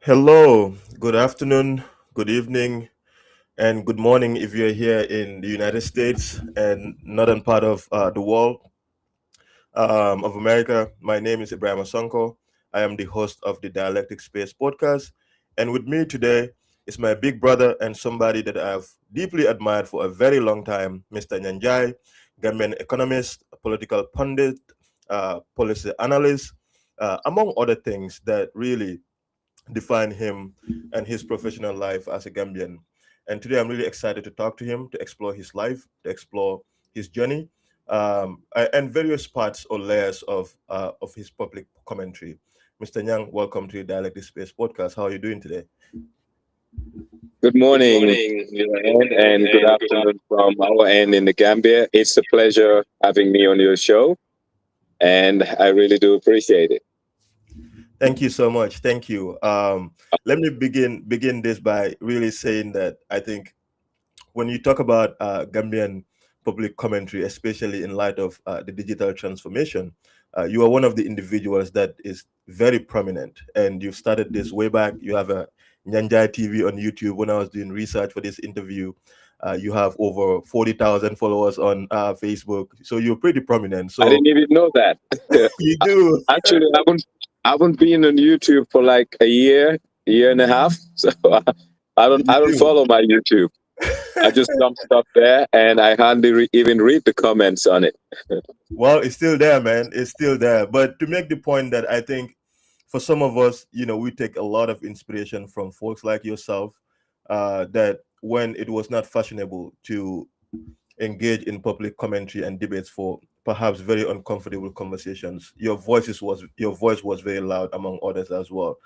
Hello, good afternoon, good evening, and good morning if you're here in the United States and northern part of the world of America. My name is Ebrima Sonko. I am the host of the Dialectic Space Podcast. And with me today is my big brother and somebody that I've deeply admired for a very long time, Mr. Nyang Njie, Gambian economist, political pundit, policy analyst, among other things that really define him and his professional life as a Gambian. And today I'm really excited to talk to him, to explore his life, to explore his journey, and various parts or layers of his public commentary. Mr. Nyang, welcome to the Dialectic Space Podcast. How are you doing today? Good Good morning, morning, your end, and good and good afternoon. afternoon from our end in the Gambia. It's a pleasure having me on your show, and I really do appreciate it. Thank you so much. Thank you. Let me begin this by really saying that I think when you talk about Gambian public commentary, especially in light of the digital transformation, you are one of the individuals that is very prominent, and you've started this way back. You have a Nyang Njie TV on YouTube. When I was doing research for this interview, you have over 40,000 followers on Facebook, so you're pretty prominent. I So didn't even know that. you do. Actually, I haven't been on YouTube for like a year and a half. So I don't You follow my YouTube. I just do. dump stuff there, and I hardly even read the comments on it. Well, it's still there, man. It's still there. But to make the point that I think for some of us, we take a lot of inspiration from folks like yourself, that when it was not fashionable to engage in public commentary and debates for perhaps very uncomfortable conversations, your voice was very loud among others as well.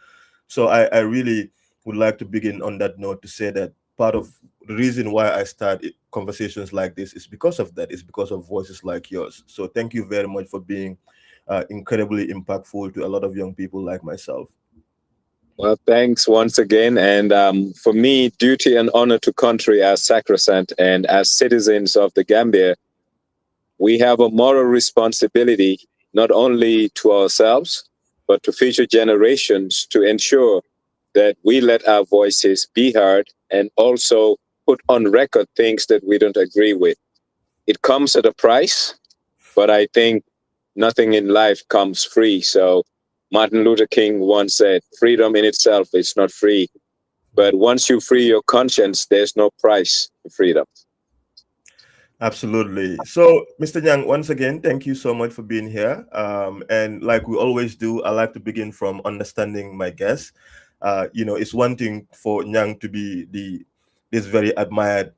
So I really would like to begin on that note to say that part of the reason why I start conversations like this is because of that. It's because of voices like yours. So thank you very much for being incredibly impactful to a lot of young people like myself. Well, thanks once again. And for me, duty and honor to country as sacrosanct, and as citizens of the Gambia, we have a moral responsibility not only to ourselves, but to future generations to ensure that we let our voices be heard and also put on record things that we don't agree with. It comes at a price, but I think nothing in life comes free. So Martin Luther King once said, freedom in itself is not free. But once you free your conscience, there's no price for freedom. Absolutely. So, Mr. Yang, once again, thank you so much for being here. And like we always do, I like to begin from understanding my guests. It's one thing for Yang to be this very admired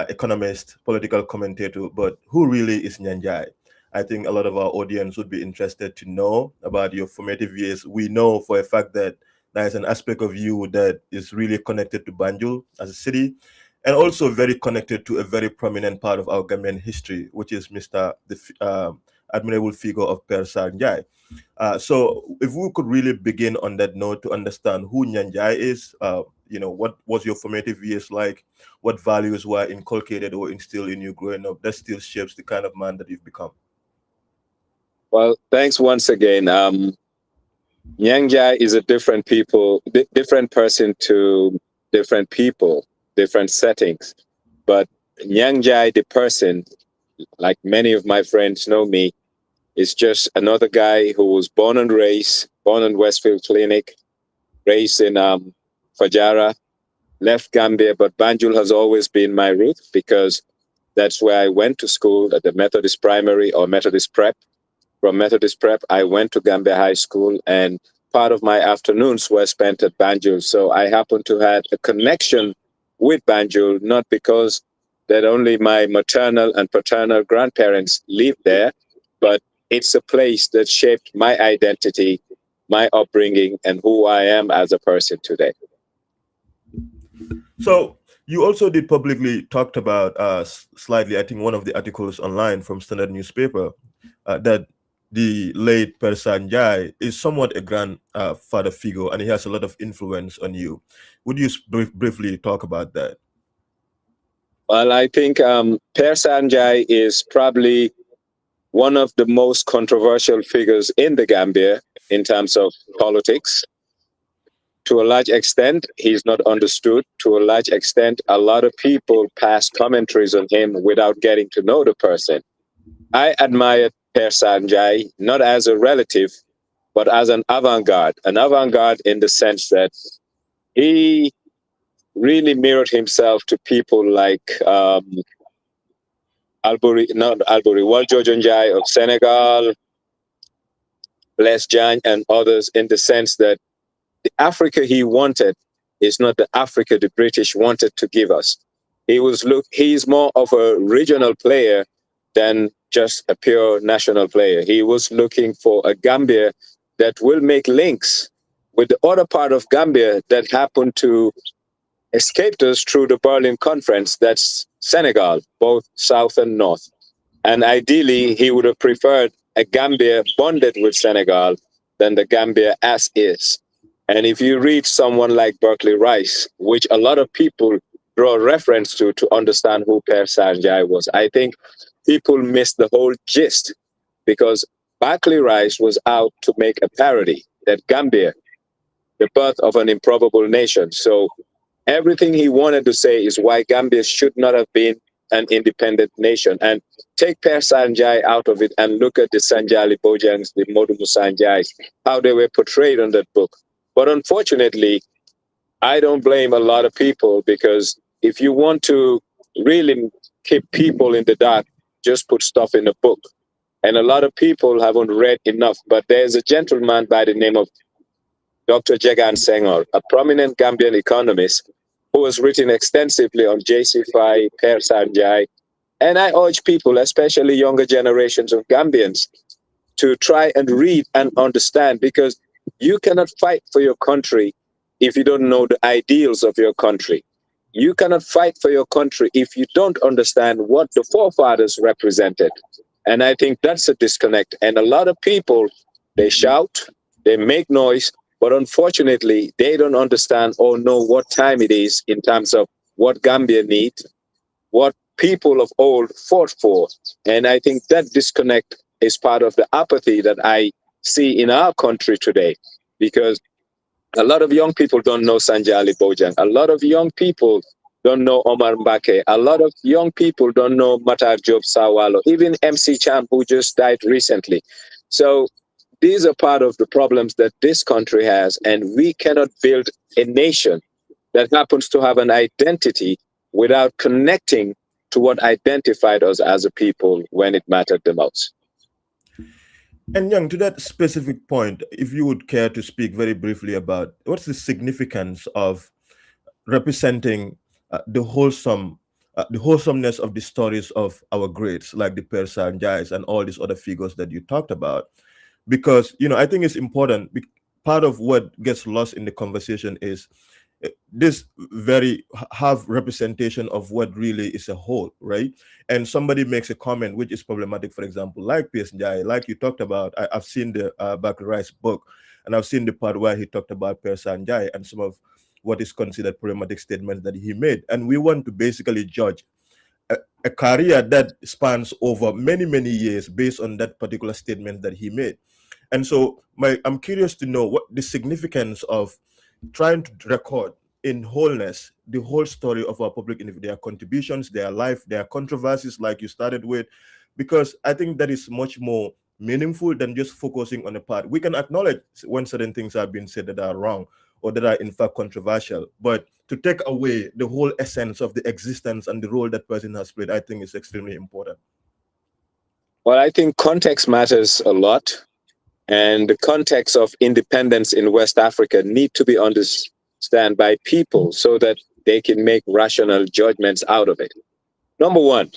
economist, political commentator, but who really is Nyang Njie? I think a lot of our audience would be interested to know about your formative years. We know for a fact that there is an aspect of you that is really connected to Banjul as a city, and also very connected to a very prominent part of our Gambian history, which is admirable figure of PS Njie. So, if we could really begin on that note to understand who Nyang Njie is, what was your formative years like? What values were inculcated or instilled in you growing up that still shapes the kind of man that you've become? Well, thanks once again. Nyang Njie is a different person to different people, different settings. But Nyang Njie, the person, like many of my friends know me, is just another guy who was born in Westfield Clinic, raised in Fajara, left Gambia, but Banjul has always been my root because that's where I went to school at the Methodist Primary or Methodist Prep. From Methodist Prep, I went to Gambia High School, and part of my afternoons were spent at Banjul. So I happen to have a connection with Banjul, not because that only my maternal and paternal grandparents lived there, but it's a place that shaped my identity, my upbringing, and who I am as a person today. So, you also did publicly talked about slightly, I think, one of the articles online from Standard newspaper that the late Persan Jai is somewhat a grandfather figure, and he has a lot of influence on you. Would you briefly talk about that? Well, I think Per Sanjay is probably one of the most controversial figures in the Gambia in terms of politics. To a large extent, he's not understood. To a large extent, a lot of people pass commentaries on him without getting to know the person. I admire PS Njie not as a relative, but as an avant-garde in the sense that he really mirrored himself to people like Waljo Njie of Senegal, Les Jan, and others, in the sense that the Africa he wanted is not the Africa the British wanted to give us. He's more of a regional player than just a pure national player. He was looking for a Gambia that will make links with the other part of Gambia that happened to escape us through the Berlin Conference. That's Senegal, both south and north. And ideally, he would have preferred a Gambia bonded with Senegal than the Gambia as is. And if you read someone like Berkeley Rice, which a lot of people draw reference to understand who PS Njie was, I think people miss the whole gist, because Berkeley Rice was out to make a parody that Gambia, the birth of an improbable nation. So everything he wanted to say is why Gambia should not have been an independent nation. And take PS Njie out of it and look at the Sanjali Bojangs, the Modumu Sanjais, how they were portrayed on that book. But unfortunately, I don't blame a lot of people, because if you want to really keep people in the dark, just put stuff in a book. And a lot of people haven't read enough. But there's a gentleman by the name of Dr. Jagan Senghor, a prominent Gambian economist, who has written extensively on JC5, PS Njie. And I urge people, especially younger generations of Gambians, to try and read and understand, because you cannot fight for your country if you don't know the ideals of your country. You cannot fight for your country if you don't understand what the forefathers represented. And I think that's a disconnect. And a lot of people, they shout, they make noise, but unfortunately, they don't understand or know what time it is in terms of what Gambia needs, what people of old fought for. And I think that disconnect is part of the apathy that I see in our country today, because a lot of young people don't know Sanjali Bojang. A lot of young people don't know Omar Mbake. A lot of young people don't know Matar Job Sawalo, even MC Cham, who just died recently. So these are part of the problems that this country has, and we cannot build a nation that happens to have an identity without connecting to what identified us as a people when it mattered the most. And Young, to that specific point, if you would care to speak very briefly about what's the significance of representing the wholesomeness of the stories of our greats, like the PS Njies and all these other figures that you talked about, because I think it's important. Part of what gets lost in the conversation is this very have representation of what really is a whole, right? And somebody makes a comment which is problematic, for example, like PS Njie, like you talked about. I've seen the Bakri Rice book, and I've seen the part where he talked about PS Njie and some of what is considered problematic statements that he made. And we want to basically judge a career that spans over many, many years based on that particular statement that he made. And so I'm curious to know what the significance of trying to record in wholeness the whole story of our public individuals, their contributions, their life, their controversies, like you started with, because I think that is much more meaningful than just focusing on a part. We can acknowledge when certain things have been said that are wrong or that are in fact controversial, but to take away the whole essence of the existence and the role that person has played, I think is extremely important. Well, I think context matters a lot. And the context of independence in West Africa need to be understood by people so that they can make rational judgments out of it. Number one,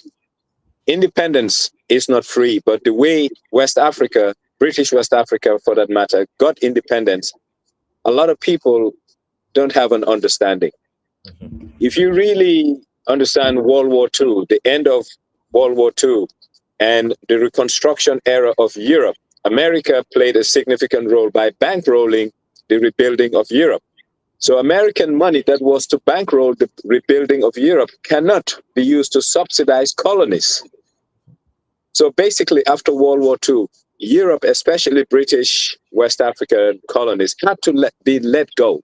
independence is not free, but the way West Africa, British West Africa for that matter, got independence, a lot of people don't have an understanding. Mm-hmm. If you really understand World War II, the end of World War II, and the reconstruction era of Europe, America played a significant role by bankrolling the rebuilding of Europe. So American money that was to bankroll the rebuilding of Europe cannot be used to subsidize colonies. So basically, after World War II, Europe, especially British West African colonies, had to be let go.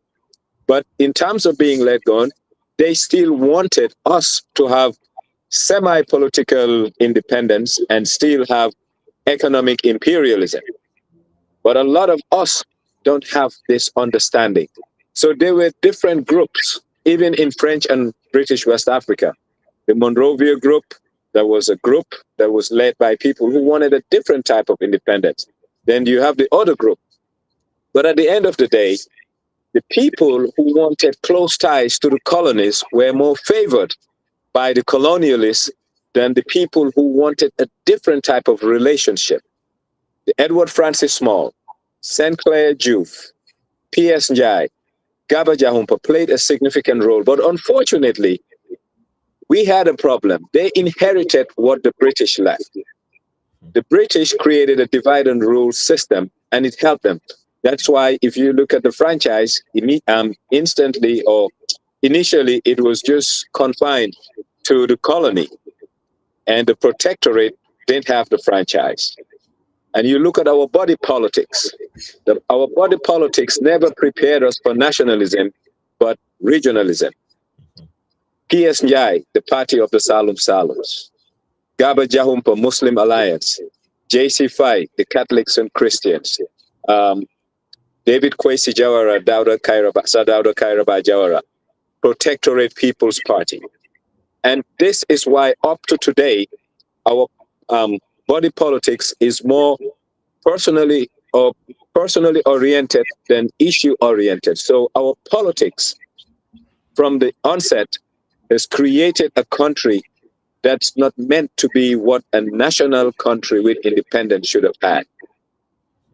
But in terms of being let go, they still wanted us to have semi-political independence and still have economic imperialism. But a lot of us don't have this understanding. So there were different groups, even in French and British West Africa. The Monrovia group, there was a group that was led by people who wanted a different type of independence. Then you have the other group. But at the end of the day, the people who wanted close ties to the colonies were more favored by the colonialists than the people who wanted a different type of relationship. The Edward Francis Small, St. Clair Juve, PS Njie, Gaba Jahumpa played a significant role. But unfortunately, we had a problem. They inherited what the British left. The British created a divide and rule system, and it helped them. That's why if you look at the franchise, instantly or initially, it was just confined to the colony, and the protectorate didn't have the franchise. And you look at our body politics. Our body politics never prepared us for nationalism, but regionalism. PS Njie, the party of the Salum Salums. Gaba Jahumpa, Muslim Alliance. JC Fai, the Catholics and Christians. David Kwesi Jawara, Sadauda Kairaba Jawara, Protectorate People's Party. And this is why up to today, our body politics is more personally oriented than issue oriented. So our politics from the onset has created a country that's not meant to be what a national country with independence should have had.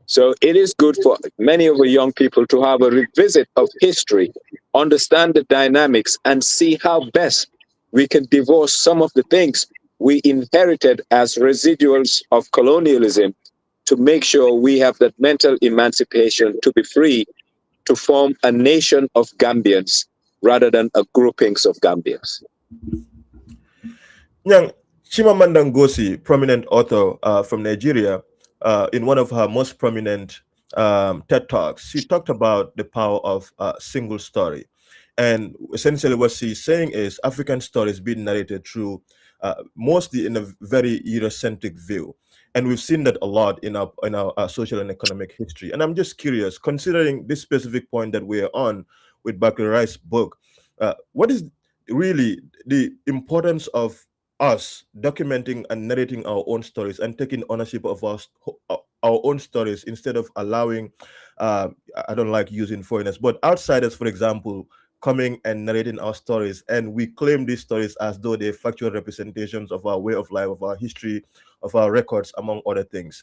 So it is good for many of the young people to have a revisit of history, understand the dynamics, and see how best we can divorce some of the things we inherited as residuals of colonialism to make sure we have that mental emancipation to be free to form a nation of Gambians rather than a groupings of Gambians. Nyang, Chimamanda Ngozi, prominent author from Nigeria, in one of her most prominent TED Talks, she talked about the power of a single story. And essentially what she's saying is African stories being narrated through mostly in a very Eurocentric view. And we've seen that a lot in our social and economic history. And I'm just curious, considering this specific point that we're on with Bakri Rice's book, what is really the importance of us documenting and narrating our own stories and taking ownership of our own stories instead of allowing, I don't like using foreigners, but outsiders, for example, coming and narrating our stories, and we claim these stories as though they're factual representations of our way of life, of our history, of our records, among other things.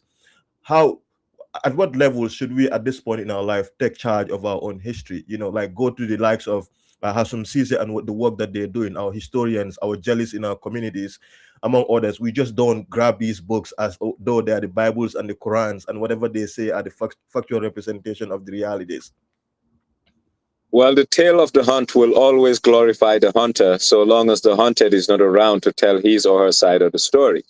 At what level should we, at this point in our life, take charge of our own history? You know, like go to the likes of Hassan Sise and the work that they're doing, our historians, our journalists in our communities, among others. We just don't grab these books as though they are the Bibles and the Qurans, and whatever they say are the factual representation of the realities. Well, the tale of the hunt will always glorify the hunter, so long as the hunted is not around to tell his or her side of the story.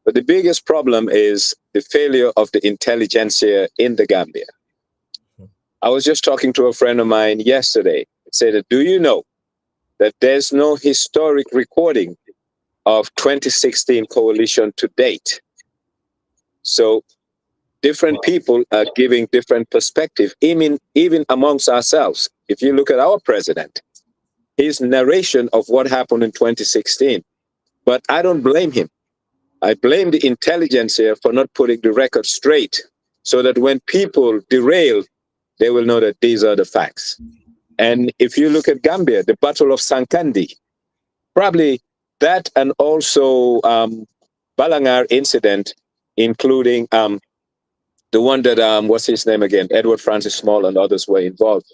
But the biggest problem is the failure of the intelligentsia in the Gambia. I was just talking to a friend of mine yesterday. He said, do you know that there's no historic recording of 2016 coalition to date? So different people are giving different perspective, even amongst ourselves. If you look at our president, his narration of what happened in 2016, but I don't blame him. I blame the intelligentsia for not putting the record straight so that when people derail, they will know that these are the facts. And if you look at Gambia, the Battle of Sankandi, probably that, and also Balangar incident, including the one that, what's his name again, Edward Francis Small and others were involved.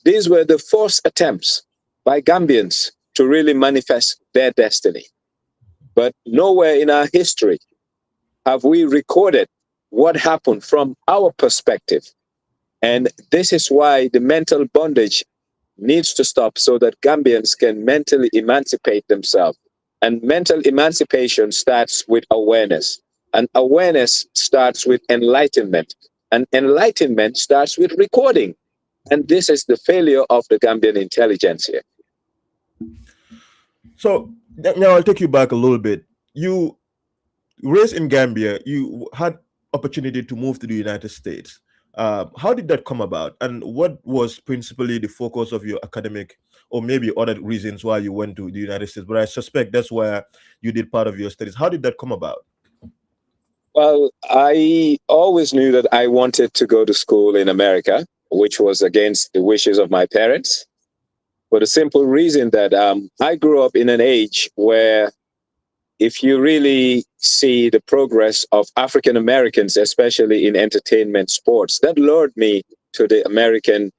These were the first attempts by Gambians to really manifest their destiny. But nowhere in our history have we recorded what happened from our perspective. And this is why the mental bondage needs to stop so that Gambians can mentally emancipate themselves. And mental emancipation starts with awareness. And awareness starts with enlightenment. And enlightenment starts with recording. And this is the failure of the Gambian intelligentsia. So now I'll take you back a little bit. You raised in Gambia, you had opportunity to move to the United States. How did that come about, and what was principally the focus of your academic, or maybe other reasons why you went to the United States? But I suspect that's where you did part of your studies. How did that come about? Well, I always knew that I wanted to go to school in America, which was against the wishes of my parents, for the simple reason that I grew up in an age where, if you really see the progress of African Americans, especially in entertainment, sports, that lured me to the American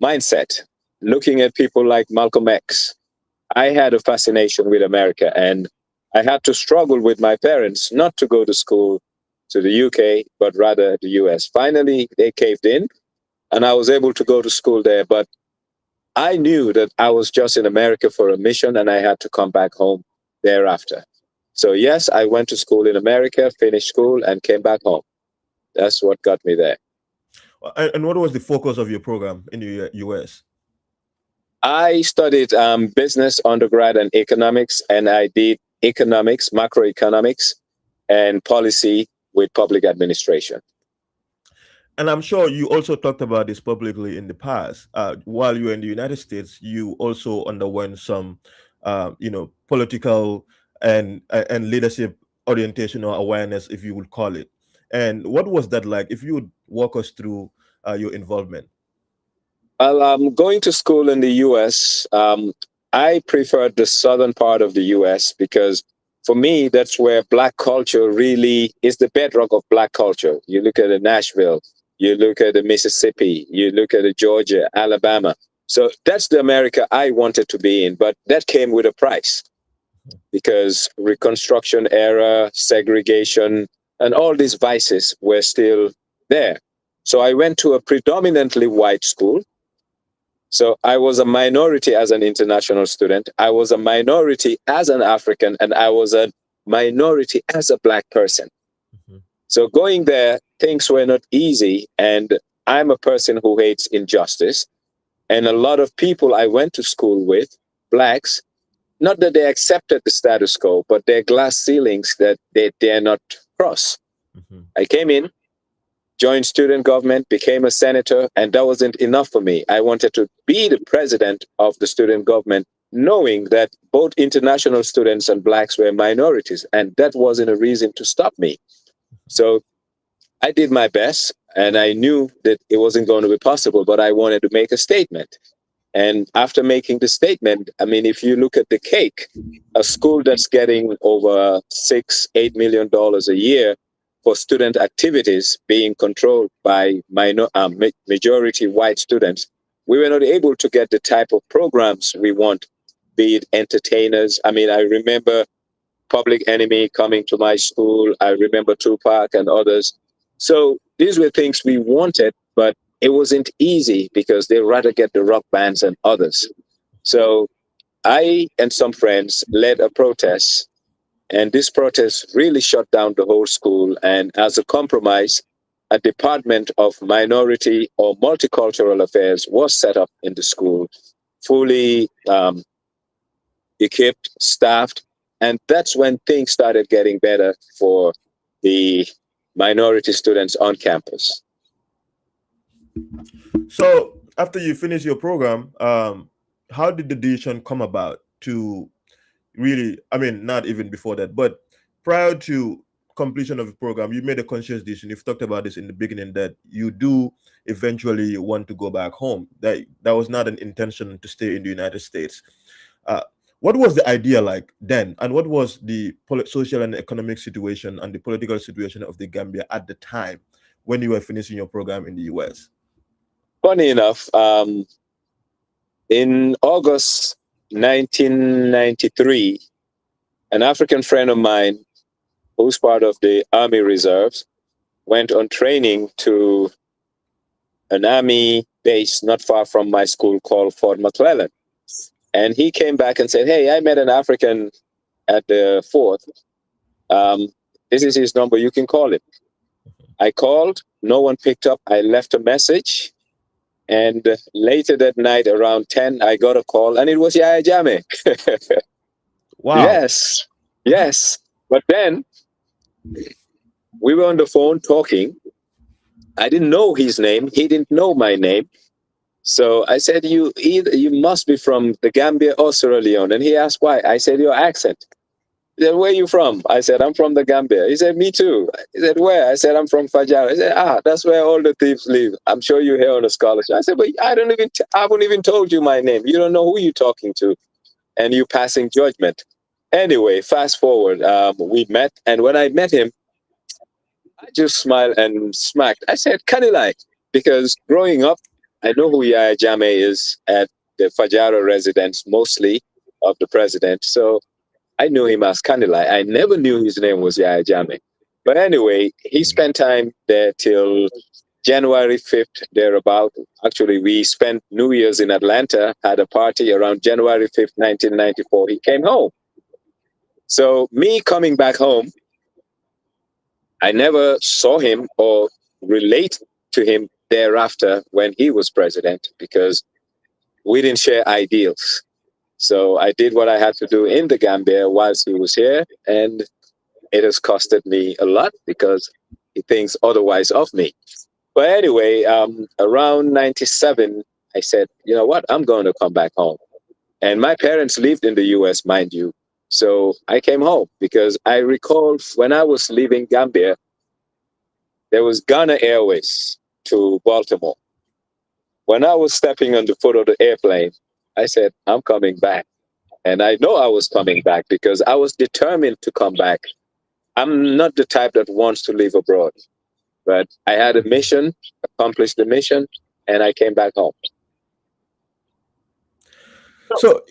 mindset. Looking at people like Malcolm X, I had a fascination with America, and I had to struggle with my parents not to go to school to the UK, but rather the US. Finally, they caved in, and I was able to go to school there. But I knew that I was just in America for a mission, and I had to come back home thereafter. So yes, I went to school in America, finished school, and came back home. That's what got me there. And what was the focus of your program in the US? I studied business undergrad and economics, and I did economics, macroeconomics, and policy with public administration. And I'm sure you also talked about this publicly in the past. While you were in the United States, you also underwent some, political and leadership orientation or awareness, if you would call it. And what was that like? If you would walk us through your involvement. Well, going to school in the US, I preferred the southern part of the US because for me, that's where Black culture really is the bedrock of Black culture. You look at the Nashville, you look at the Mississippi, you look at the Georgia, Alabama. So that's the America I wanted to be in, but that came with a price because Reconstruction era, segregation, and all these vices were still there. So I went to a predominantly white school. So I was a minority as an international student. I was a minority as an African, and I was a minority as a Black person. Mm-hmm. So going there, things were not easy. And I'm a person who hates injustice. And a lot of people I went to school with, Blacks, not that they accepted the status quo, but their glass ceilings that they dare not cross. Mm-hmm. I came in, joined student government, became a senator, and that wasn't enough for me. I wanted to be the president of the student government, knowing that both international students and Blacks were minorities, and that wasn't a reason to stop me. So I did my best, and I knew that it wasn't going to be possible, but I wanted to make a statement. And after making the statement, I mean, if you look at the cake, a school that's getting over $6-8 million a year for student activities being controlled by majority white students, we were not able to get the type of programs we want, be it entertainers. I mean, I remember Public Enemy coming to my school. I remember Tupac and others. So these were things we wanted, but it wasn't easy because they'd rather get the rock bands and others. So I and some friends led a protest, and this protest really shut down the whole school. And as a compromise, a department of minority or multicultural affairs was set up in the school, fully equipped, staffed. And that's when things started getting better for the minority students on campus. So after you finish your program, how did the decision come about to really, I mean, not even before that, but prior to completion of the program, you made a conscious decision. You've talked about this in the beginning that you do eventually want to go back home. That was not an intention to stay in the United States. What was the idea like then, and what was the social and economic situation and the political situation of the Gambia at the time when you were finishing your program in the US? Funny enough, in August 1993, an African friend of mine who's part of the Army Reserves went on training to an Army base not far from my school called Fort McClellan. And he came back and said, "Hey, I met an African at the fort. This is his number. You can call him." I called. No one picked up. I left a message. And later that night, around 10, I got a call, and it was Yahya Jammeh. Wow. Yes, yes. But then we were on the phone talking. I didn't know his name. He didn't know my name. So I said, you must be from the Gambia or Sierra Leone. And he asked why. I said, your accent. He said, where are you from? I said, I'm from the Gambia. He said, me too. He said, where? I said, I'm from Fajara. He said, that's where all the thieves live. I'm sure you're here on a scholarship. I said, but I haven't even told you my name. You don't know who you're talking to. And you passing judgment. Anyway, fast forward, we met. And when I met him, I just smiled and smacked. I said, Kanilai, because growing up, I know who Yahya Jammeh is at the Fajara residence, mostly of the president. So I knew him as Kanilai. I never knew his name was Yahya Jammeh. But anyway, he spent time there till January 5th, thereabout. Actually, we spent New Year's in Atlanta, had a party around January 5th, 1994. He came home. So me coming back home, I never saw him or relate to him thereafter when he was president because we didn't share ideals. So I did what I had to do in the Gambia whilst he was here, and it has costed me a lot because he thinks otherwise of me. But anyway, around 97, I said, you know what, I'm going to come back home. And my parents lived in the US, mind you. So I came home because I recall when I was leaving Gambia, there was Ghana Airways to Baltimore. When I was stepping on the foot of the airplane, I said, I'm coming back. And I know I was coming back because I was determined to come back. I'm not the type that wants to live abroad, but I had a mission, accomplished the mission, and I came back home. So,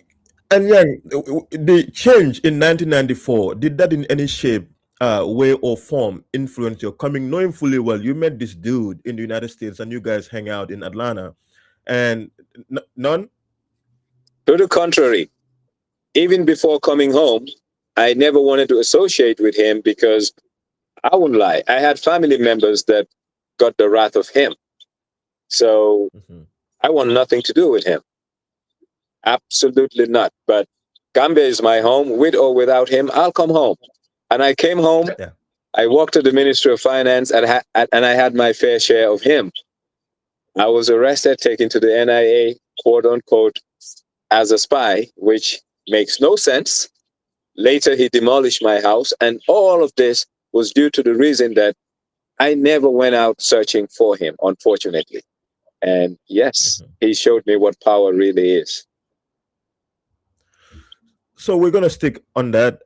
and Yang, the change in 1994, did that in any shape, way, or form influence your coming, knowing fully well you met this dude in the United States and you guys hang out in Atlanta, and none? To the contrary, even before coming home, I never wanted to associate with him because I wouldn't lie. I had family members that got the wrath of him. So I want nothing to do with him. Absolutely not. But Gambia is my home. With or without him, I'll come home. And I came home. Yeah. I walked to the Ministry of Finance and I had my fair share of him. I was arrested, taken to the NIA, quote unquote, as a spy, which makes no sense. Later, he demolished my house. And all of this was due to the reason that I never went out searching for him, unfortunately. And yes, he showed me what power really is. So we're going to stick on that.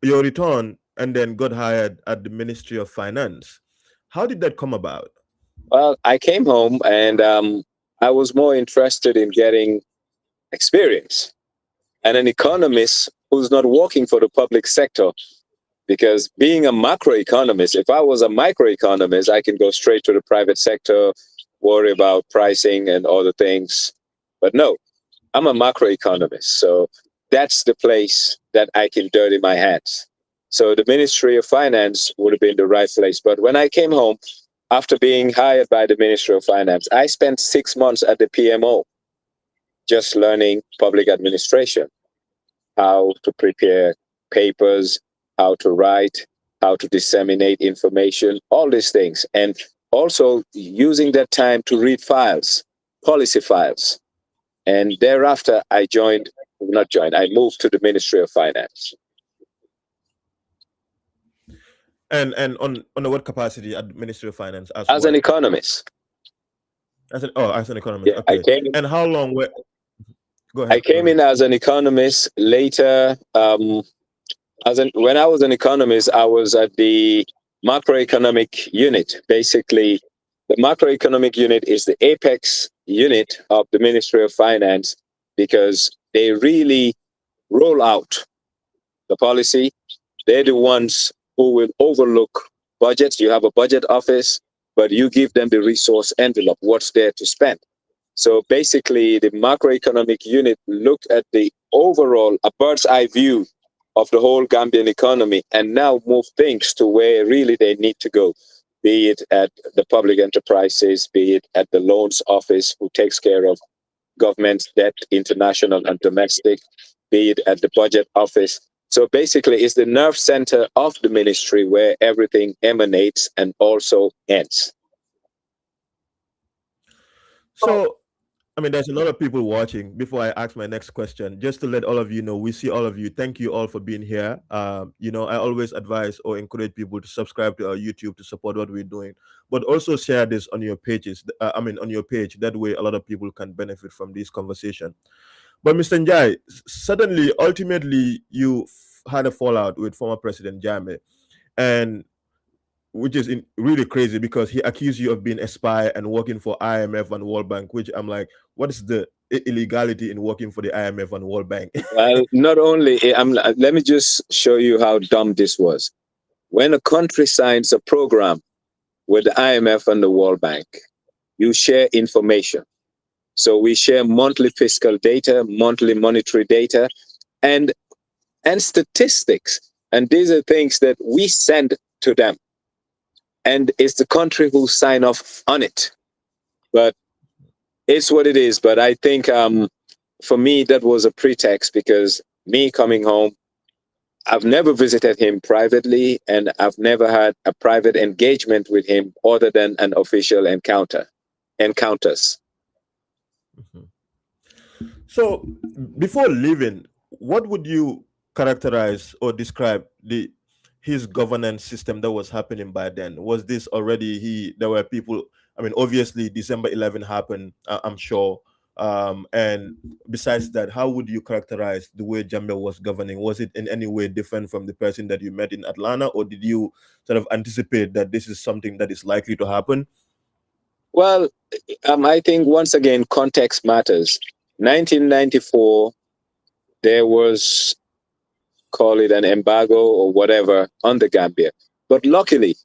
Your return and then got hired at the Ministry of Finance. How did that come about? Well, I came home and I was more interested in getting experience. And an economist who's not working for the public sector, because being a macroeconomist, if I was a microeconomist, I can go straight to the private sector, worry about pricing and other things. But no, I'm a macroeconomist. So that's the place that I can dirty my hands. So the Ministry of Finance would have been the right place. But when I came home, after being hired by the Ministry of Finance, I spent 6 months at the PMO, just learning public administration, how to prepare papers, how to write, how to disseminate information, all these things. And also using that time to read files, policy files. And thereafter, I moved to the Ministry of Finance. And on what capacity at the Ministry of Finance? As an economist. As an economist. Yeah, okay. And how long were... Go ahead. I came in as an economist. Later, when I was an economist, I was at the macroeconomic unit. Basically, the macroeconomic unit is the apex unit of the Ministry of Finance because they really roll out the policy. They're the ones who will overlook budgets. You have a budget office, but you give them the resource envelope, what's there to spend. So basically, the macroeconomic unit looked at the overall, a bird's eye view of the whole Gambian economy and now move things to where really they need to go. be it at the public enterprises, be it at the loans office, who takes care of government debt, international and domestic, be it at the budget office. So basically, it's the nerve center of the ministry where everything emanates and also ends. So, I mean, there's a lot of people watching. Before I ask my next question, just to let all of you know, we see all of you. Thank you all for being here. I always advise or encourage people to subscribe to our YouTube to support what we're doing, but also share this on your pages. On your page. That way, a lot of people can benefit from this conversation. But Mr. Njie, suddenly, ultimately, you had a fallout with former President Jammeh, and which is really crazy because he accused you of being a spy and working for IMF and World Bank, which I'm like, what is the illegality in working for the IMF and World Bank? Well, not only, let me just show you how dumb this was. When a country signs a program with the IMF and the World Bank, you share information. So we share monthly fiscal data, monthly monetary data, and statistics. And these are things that we send to them. And it's the country who sign off on it. But it's what it is. But I think for me, that was a pretext, because me coming home, I've never visited him privately, and I've never had a private engagement with him other than an official encounters. Mm-hmm. So before leaving, what would you characterize or describe his governance system that was happening by then? Was this already there were people, I mean, obviously December 11 happened, I'm sure. And besides that, how would you characterize the way Jammeh was governing? Was it in any way different from the person that you met in Atlanta, or did you sort of anticipate that this is something that is likely to happen? Well, I think once again, context matters. 1994, there was, call it an embargo or whatever, on the Gambia. But luckily,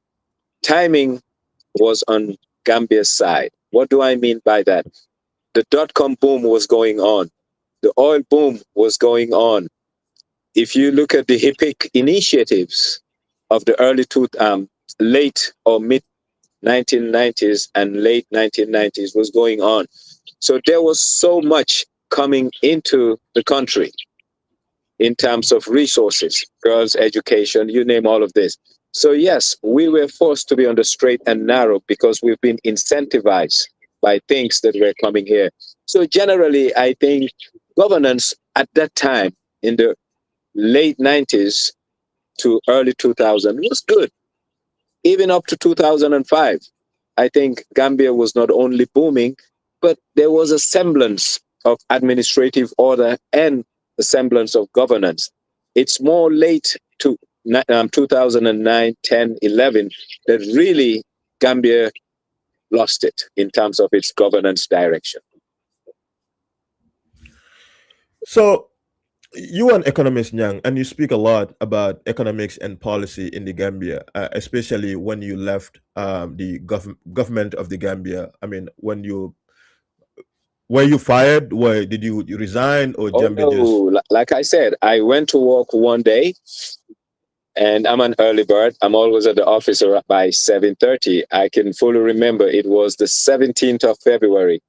timing was on Gambia's side. What do I mean by that? The dot-com boom was going on. The oil boom was going on. If you look at the HIPIC initiatives of the late or mid 1990s and late 1990s was going on. So there was so much coming into the country in terms of resources, girls' education, you name all of this. So yes, we were forced to be on the straight and narrow because we've been incentivized by things that were coming here. So generally, I think governance at that time in the late 90s to early 2000 was good. Even up to 2005, I think Gambia was not only booming, but there was a semblance of administrative order and a semblance of governance. It's more late to 2009, 10, 11 that really Gambia lost it in terms of its governance direction. So you are an economist, Nyang, and you speak a lot about economics and policy in the Gambia, especially when you left the government of the Gambia. I mean, were you fired? Did you resign, or Gambia just? Like I said, I went to work one day, and I'm an early bird. I'm always at the office by 7:30. I can fully remember it was the 17th of February.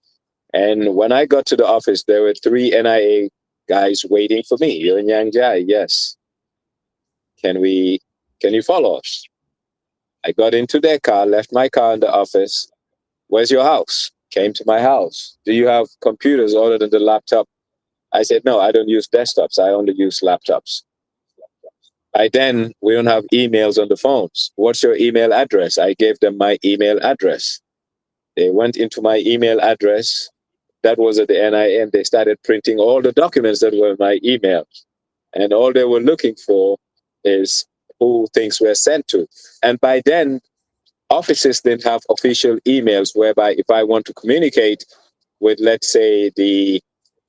And when I got to the office, there were 3 NIA guys waiting for me. You're Nyang Njie, yes. Can you follow us? I got into their car, left my car in the office. Where's your house? Came to my house. Do you have computers other than the laptop? I said, no, I don't use desktops. I only use laptops. By then, we don't have emails on the phones. What's your email address? I gave them my email address. They went into my email address. That was at the NIA, and they started printing all the documents that were in my email. And all they were looking for is who things were sent to. And by then, offices didn't have official emails whereby if I want to communicate with, let's say, the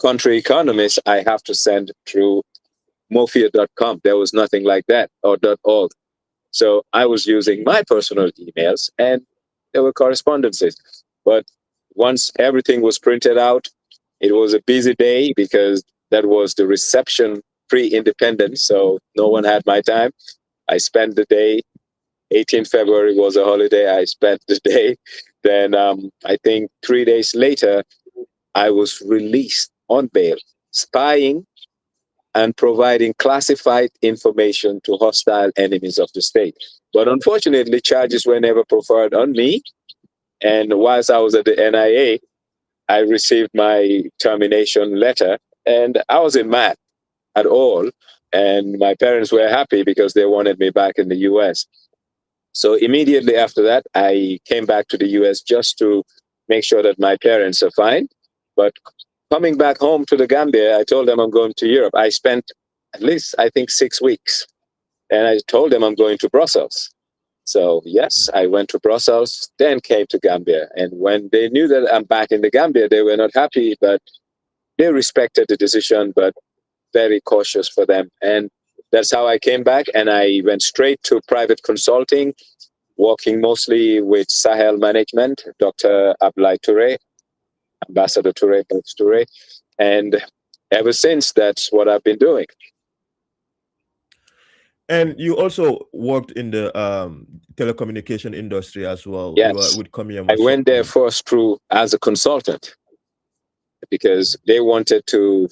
country economist, I have to send through mofia.com. There was nothing like that, or .org. So I was using my personal emails, and there were correspondences. But once everything was printed out, it was a busy day because that was the reception pre-independence. So no one had my time. I spent the day 18th February was a holiday. I spent the day. Then I think 3 days later, I was released on bail, spying and providing classified information to hostile enemies of the state. But unfortunately, charges were never preferred on me. And whilst I was at the NIA, I received my termination letter, and I wasn't mad at all. And my parents were happy because they wanted me back in the US. So immediately after that, I came back to the US just to make sure that my parents are fine. But coming back home to the Gambia, I told them I'm going to Europe. I spent at least, I think, 6 weeks. And I told them I'm going to Brussels. So yes, I went to Brussels, then came to Gambia. And when they knew that I'm back in the Gambia, they were not happy, but they respected the decision, but very cautious for them. And that's how I came back. And I went straight to private consulting, working mostly with Sahel management, Dr. Abdoulaye Touré, Ambassador Touré, Touré. And ever since, that's what I've been doing. And you also worked in the telecommunication industry as well. Yes. You were with Comium. I went there first through as a consultant because they wanted to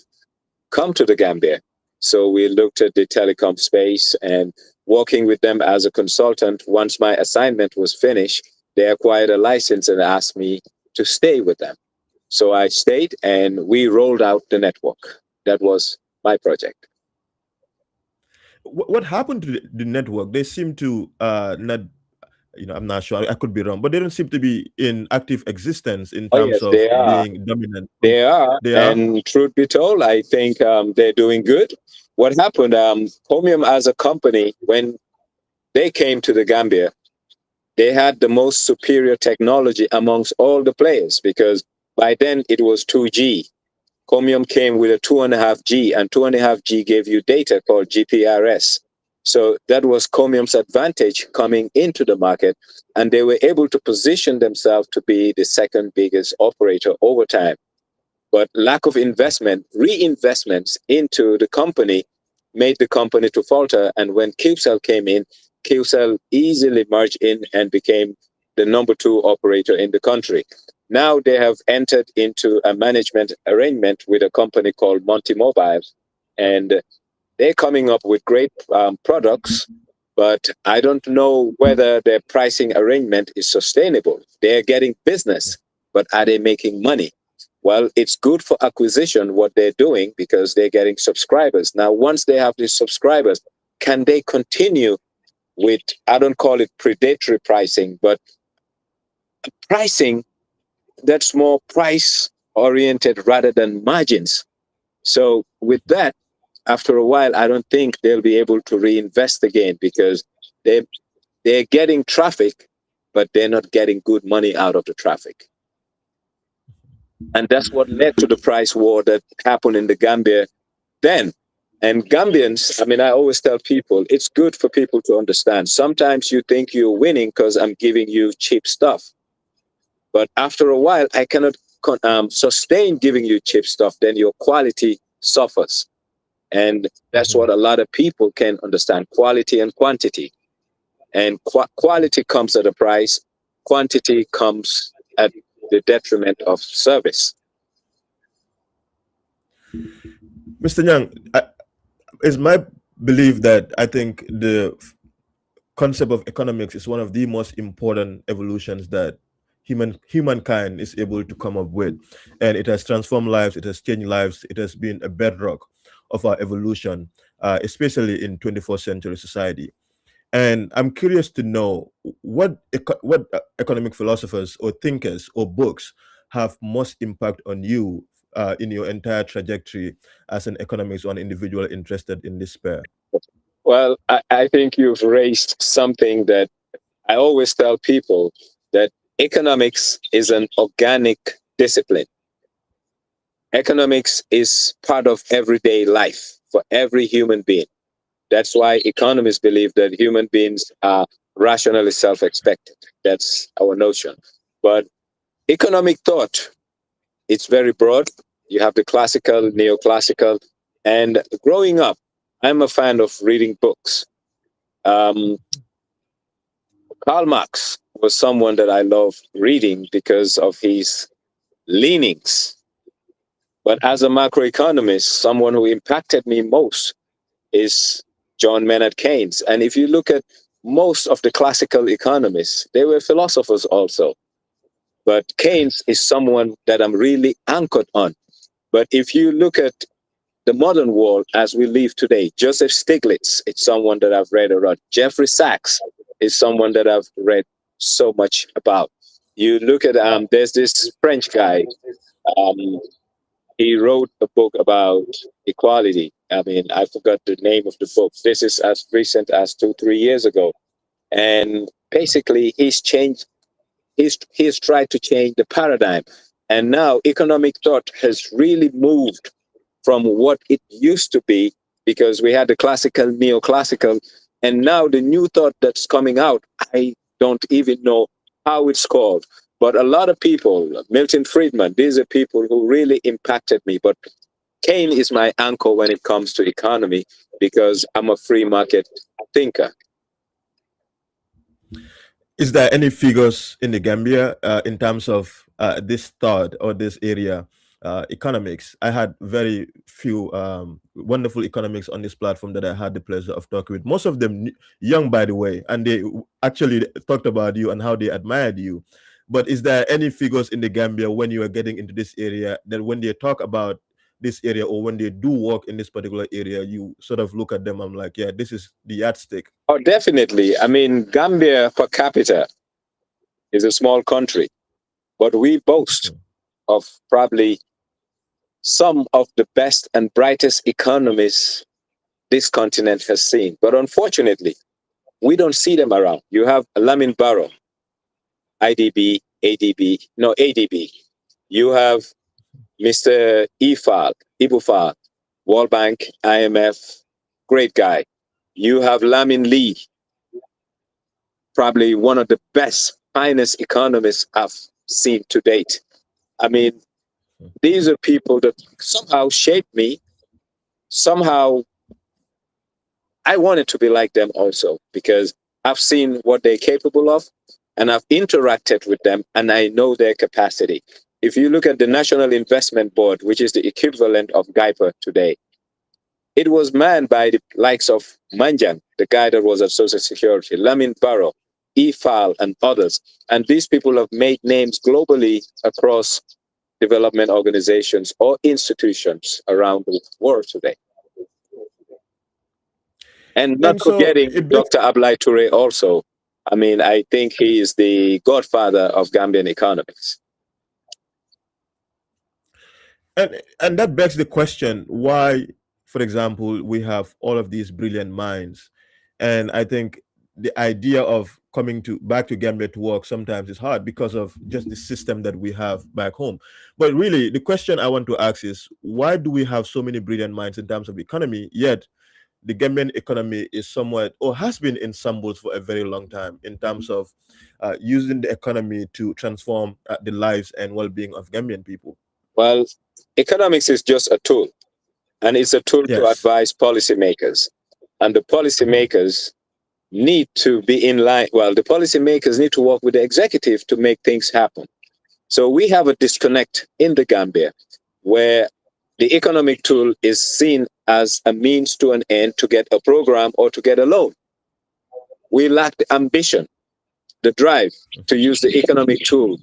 come to the Gambia. So we looked at the telecom space, and working with them as a consultant, once my assignment was finished, they acquired a license and asked me to stay with them. So I stayed and we rolled out the network. That was my project. What happened to the network? They seem to not, I'm not sure, I could be wrong, but they don't seem to be in active existence in terms of being dominant. They are. And truth be told, I think they're doing good. What happened, Comium as a company, when they came to the Gambia, they had the most superior technology amongst all the players because by then it was 2G. Comium came with a 2.5G, and 2.5G gave you data called GPRS. So that was Comium's advantage coming into the market, and they were able to position themselves to be the second biggest operator over time. But lack of investment, reinvestments into the company made the company to falter. And when QCell came in, QCell easily merged in and became the number 2 operator in the country. Now they have entered into a management arrangement with a company called Monty Mobile, and they're coming up with great products, but I don't know whether their pricing arrangement is sustainable. They're getting business, but are they making money? Well, it's good for acquisition, what they're doing, because they're getting subscribers. Now, once they have these subscribers, can they continue with, I don't call it predatory pricing, but pricing that's more price oriented rather than margins? So with that, after a while, I don't think they'll be able to reinvest again because they're getting traffic, but they're not getting good money out of the traffic. And that's what led to the price war that happened in the Gambia then. And Gambians, I always tell people, it's good for people to understand. Sometimes you think you're winning because I'm giving you cheap stuff. But after a while, I cannot sustain giving you cheap stuff, then your quality suffers. And that's what a lot of people can understand, quality and quantity. And quality comes at a price, quantity comes at the detriment of service. Mr. Nyang, it's my belief that I think the concept of economics is one of the most important evolutions that humankind is able to come up with, and it has transformed lives, it has changed lives, it has been a bedrock of our evolution, especially in 21st century society. And I'm curious to know what economic philosophers or thinkers or books have most impact on you in your entire trajectory as an economist or an individual interested in this sphere. Well, I think you've raised something that I always tell people, that economics is an organic discipline. Economics is part of everyday life for every human being. That's why economists believe that human beings are rationally self-expected. That's our notion. But economic thought, it's very broad. You have the classical, neoclassical, and growing up, I'm a fan of reading books. Karl Marx was someone that I love reading because of his leanings. But as a macroeconomist, someone who impacted me most is John Maynard Keynes. And if you look at most of the classical economists, they were philosophers also. But Keynes is someone that I'm really anchored on. But if you look at the modern world as we live today, Joseph Stiglitz is someone that I've read a lot. Jeffrey Sachs is someone that I've read so much about. You look at there's this French guy. Um, he wrote a book about equality. I mean, I forgot the name of the book. This is as recent as 2, 3 years ago, and basically he's tried to change the paradigm, and now economic thought has really moved from what it used to be, because we had the classical, neoclassical, and now the new thought that's coming out, I don't even know how it's called. But a lot of people, Milton Friedman, these are people who really impacted me. But Keynes is my anchor when it comes to economy, because I'm a free market thinker. Is there any figures in the Gambia in terms of this thought or this area, economics? I had very few wonderful economics on this platform that I had the pleasure of talking with. Most of them young, by the way, and they actually talked about you and how they admired you. But is there any figures in the Gambia when you are getting into this area that when they talk about this area or when they do work in this particular area, you sort of look at them, I'm like, yeah, this is the yardstick? Oh, definitely. I mean, Gambia per capita is a small country, but we boast of probably some of the best and brightest economists this continent has seen. But unfortunately, we don't see them around. You have Lamin Barrow, IDB, ADB, no, ADB. You have Mr. Ibufal, World Bank, IMF, great guy. You have Lamin Lee, probably one of the best, finest economists I've seen to date. I mean, these are people that somehow shaped me. Somehow I wanted to be like them also, because I've seen what they're capable of and I've interacted with them and I know their capacity. If you look at the National Investment Board, which is the equivalent of GIPA today, it was manned by the likes of Manjan, the guy that was at Social Security, Lamin Barrow, Ifal, and others. And these people have made names globally across development organizations or institutions around the world today. And not And so forgetting it brings Dr. Ablai Toure also. I mean, I think he is the godfather of Gambian economics. and that begs the question why, for example, we have all of these brilliant minds, and I think the idea of coming to back to Gambia to work sometimes is hard because of just the system that we have back home. But really, the question I want to ask is why do we have so many brilliant minds in terms of economy, yet the Gambian economy is somewhat or has been in shambles for a very long time in terms of using the economy to transform the lives and well-being of Gambian people? Well, economics is just a tool, and it's a tool to Yes. advise policymakers. And the policymakers need to be in line. Well, the policymakers need to work with the executive to make things happen. So we have a disconnect in the Gambia where the economic tool is seen as a means to an end to get a program or to get a loan. We lack the ambition, the drive to use the economic tool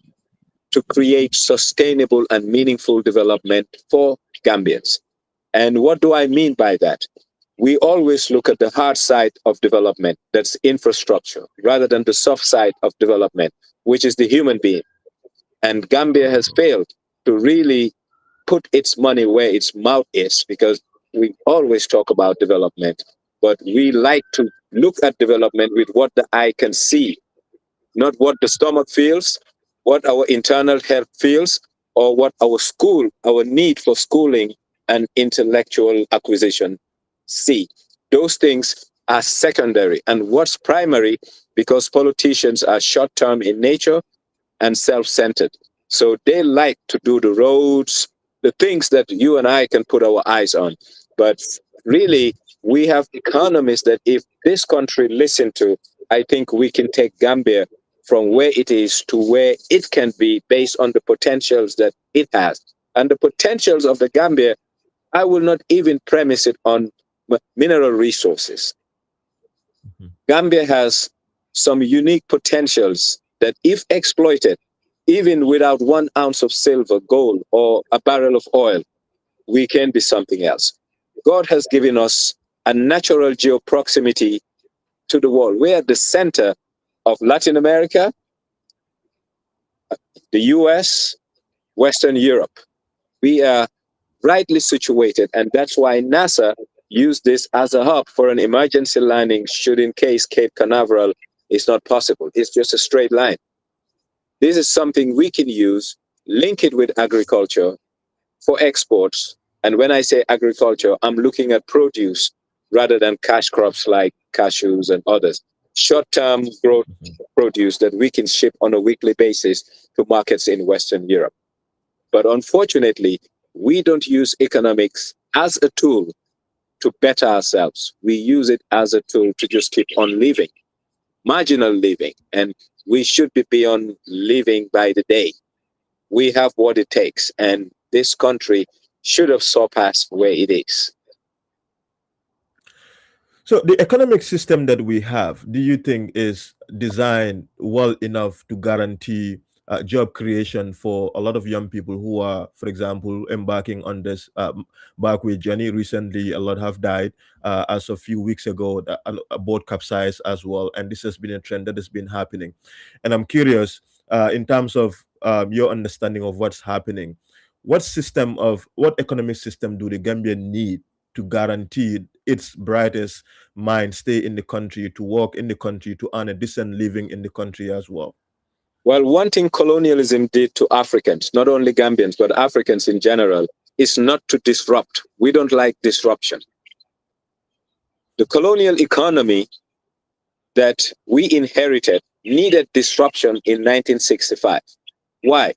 to create sustainable and meaningful development for Gambians. And what do I mean by that? We always look at the hard side of development, that's infrastructure, rather than the soft side of development, which is the human being. And Gambia has failed to really put its money where its mouth is, because we always talk about development, but we like to look at development with what the eye can see, not what the stomach feels, what our internal health feels, or what our need for schooling and intellectual acquisition see. Those things are secondary. And what's primary, because politicians are short term in nature and self centered. So they like to do the roads, the things that you and I can put our eyes on. But really, we have economists that if this country listened to, I think we can take Gambia from where it is to where it can be based on the potentials that it has. And the potentials of the Gambia, I will not even premise it on mineral resources. Gambia has some unique potentials that, if exploited, even without 1 ounce of silver, gold, or a barrel of oil, we can be something else. God has given us a natural geoproximity to the world. We're at the center of Latin America, the US, Western Europe. We are rightly situated, and that's why NASA used this as a hub for an emergency landing should in case Cape Canaveral is not possible. It's just a straight line. This is something we can use, link it with agriculture for exports. And when I say agriculture, I'm looking at produce rather than cash crops like cashews and others. Short-term growth produce that we can ship on a weekly basis to markets in Western Europe. But unfortunately, we don't use economics as a tool to better ourselves. We use it as a tool to just keep on living, marginal living. And we should be beyond living by the day. We have what it takes, and this country should have surpassed where it is. So the economic system that we have, do you think is designed well enough to guarantee job creation for a lot of young people who are, for example, embarking on this backway journey? Recently, a lot have died. As a few weeks ago, a boat capsized as well, and this has been a trend that has been happening. And I'm curious, in terms of your understanding of what's happening, what economic system do the Gambian need to guarantee its brightest mind stay in the country, to work in the country, to earn a decent living in the country as well? Well, one thing colonialism did to Africans, not only Gambians, but Africans in general, is not to disrupt. We don't like disruption. The colonial economy that we inherited needed disruption in 1965. Why?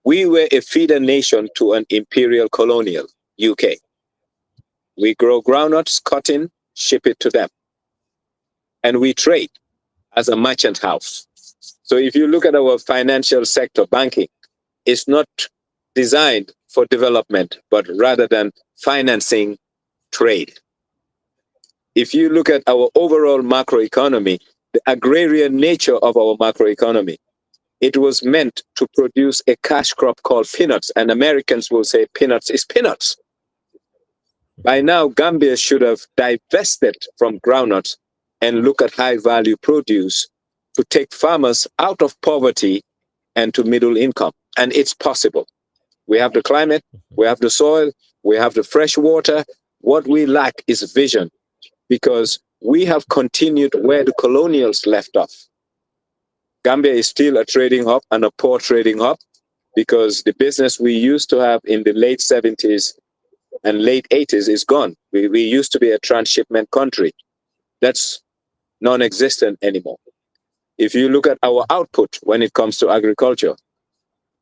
We were a feeder nation to an imperial colonial, UK. We grow groundnuts, cotton, ship it to them. And we trade as a merchant house. So if you look at our financial sector, banking, it's not designed for development, but rather than financing trade. If you look at our overall macroeconomy, the agrarian nature of our macroeconomy, it was meant to produce a cash crop called peanuts, and Americans will say peanuts is peanuts. By now, Gambia should have divested from groundnuts and look at high-value produce to take farmers out of poverty and to middle income. And it's possible. We have the climate, we have the soil, we have the fresh water. What we lack is vision, because we have continued where the colonials left off. Gambia is still a trading hub and a poor trading hub, because the business we used to have in the late 70s and late 80s is gone. We used to be a transshipment country. That's non-existent anymore. If you look at our output when it comes to agriculture,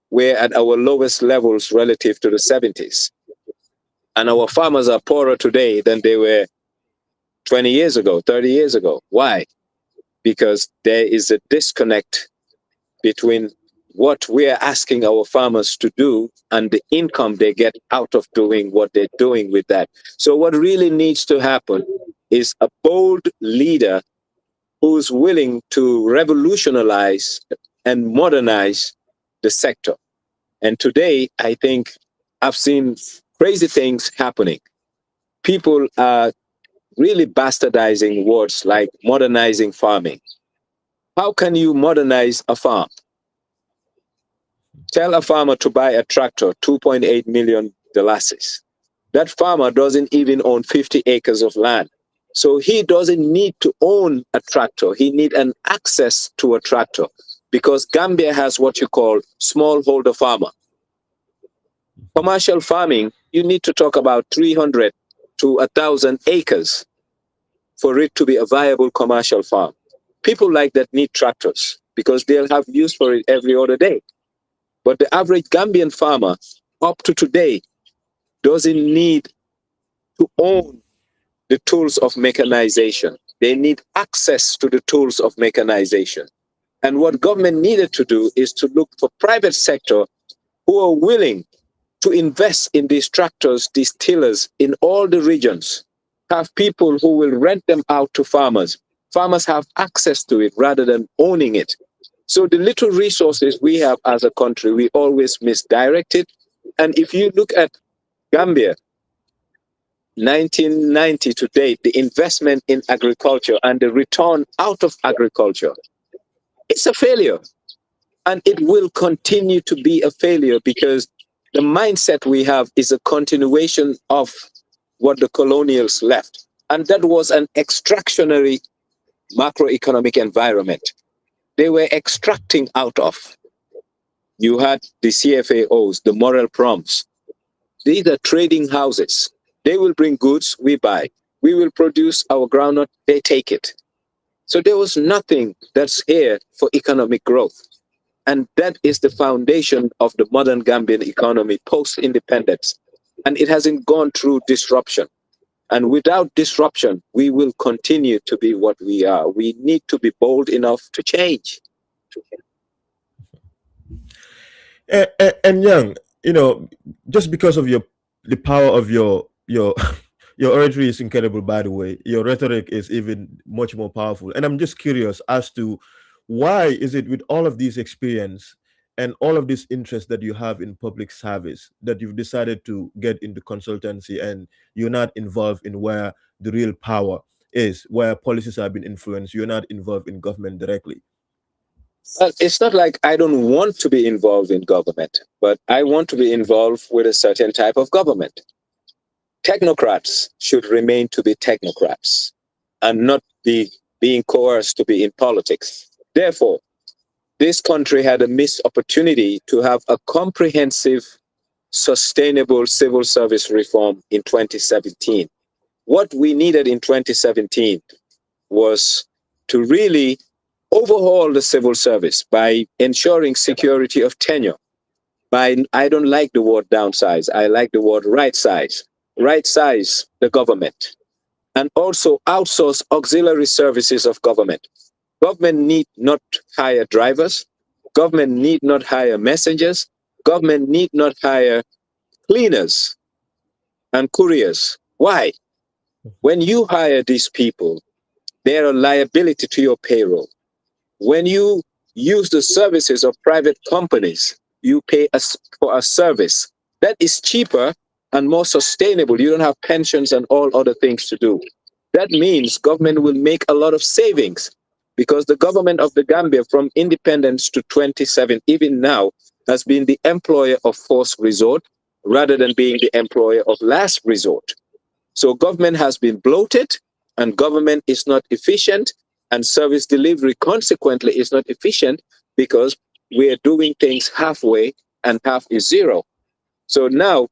we're at our lowest levels relative to the 70s. And our farmers are poorer today than they were 20 years ago, 30 years ago. Why? Because there is a disconnect between what we are asking our farmers to do and the income they get out of doing what they're doing with that. So what really needs to happen is a bold leader who's willing to revolutionize and modernize the sector. And today, I think I've seen crazy things happening. People are really bastardizing words like modernizing farming. How can you modernize a farm? Tell a farmer to buy a tractor, $2.8 million. That farmer doesn't even own 50 acres of land. So he doesn't need to own a tractor. He needs an access to a tractor, because Gambia has what you call smallholder farmer. Commercial farming, you need to talk about 300 to 1,000 acres for it to be a viable commercial farm. People like that need tractors because they'll have use for it every other day. But the average Gambian farmer up to today doesn't need to own the tools of mechanization. They need access to the tools of mechanization. And what government needed to do is to look for private sector who are willing to invest in these tractors, these tillers in all the regions, have people who will rent them out to farmers. Farmers have access to it rather than owning it. So the little resources we have as a country, we always misdirect it. And if you look at Gambia, 1990 to date, the investment in agriculture and the return out of agriculture, it's a failure. And it will continue to be a failure because the mindset we have is a continuation of what the colonials left. And that was an extractionary macroeconomic environment. They were extracting out of. You had the CFAOs, the moral prompts. These are trading houses. They will bring goods, we buy. We will produce our groundnut, they take it. So there was nothing that's here for economic growth. And that is the foundation of the modern Gambian economy post-independence. And it hasn't gone through disruption. And without disruption, we will continue to be what we are. We need to be bold enough to change. And Young, just because of the power of your your oratory is incredible, by the way. Your rhetoric is even much more powerful. And I'm just curious as to why is it with all of this experience and all of this interest that you have in public service that you've decided to get into consultancy and you're not involved in where the real power is, where policies have been influenced, you're not involved in government directly? Well, it's not like I don't want to be involved in government, but I want to be involved with a certain type of government. Technocrats should remain to be technocrats and not be being coerced to be in politics. Therefore, this country had a missed opportunity to have a comprehensive, sustainable civil service reform in 2017. What we needed in 2017 was to really overhaul the civil service by ensuring security of tenure. I don't like the word downsize, I like the word right size. Right size the government and also outsource auxiliary services of government. Government need not hire drivers. Government need not hire messengers. Government need not hire cleaners and couriers. Why? When you hire these people, they're a liability to your payroll. When you use the services of private companies, you pay for a service that is cheaper and more sustainable. You don't have pensions and all other things to do. That means government will make a lot of savings because the government of the Gambia from independence to 27, even now, has been the employer of first resort rather than being the employer of last resort. So government has been bloated and government is not efficient and service delivery consequently is not efficient because we are doing things halfway and half is zero. So now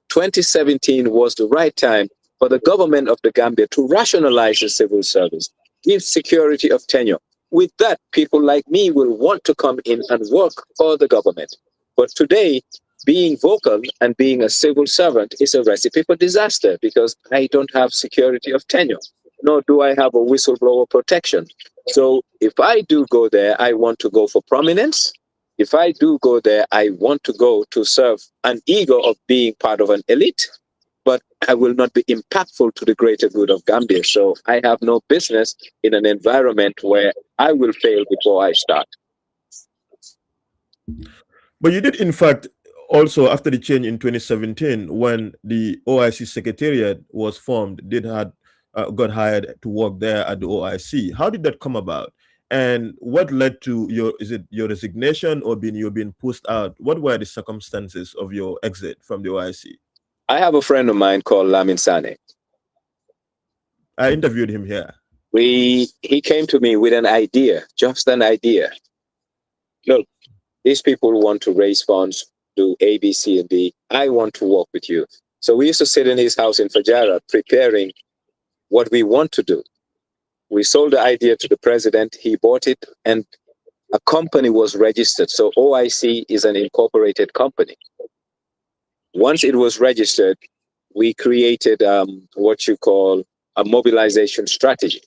2017 was the right time for the government of the Gambia to rationalize the civil service, give security of tenure. With that, people like me will want to come in and work for the government. But today, being vocal and being a civil servant is a recipe for disaster because I don't have security of tenure, nor do I have a whistleblower protection. So if I do go there, I want to go for prominence. If I do go there, I want to go to serve an ego of being part of an elite, but I will not be impactful to the greater good of Gambia. So I have no business in an environment where I will fail before I start. But you did, in fact, also after the change in 2017, when the OIC Secretariat was formed, got hired to work there at the OIC. How did that come about? And what led to your resignation or you're being pushed out? What were the circumstances of your exit from the OIC? I have a friend of mine called Lamin Sane. I interviewed him here. He came to me with an idea, just an idea. Look, these people want to raise funds, do A, B, C, and D. I want to work with you. So we used to sit in his house in Fajara preparing what we want to do. We sold the idea to the president, he bought it, and a company was registered. So OIC is an incorporated company. Once it was registered, we created what you call a mobilization strategy.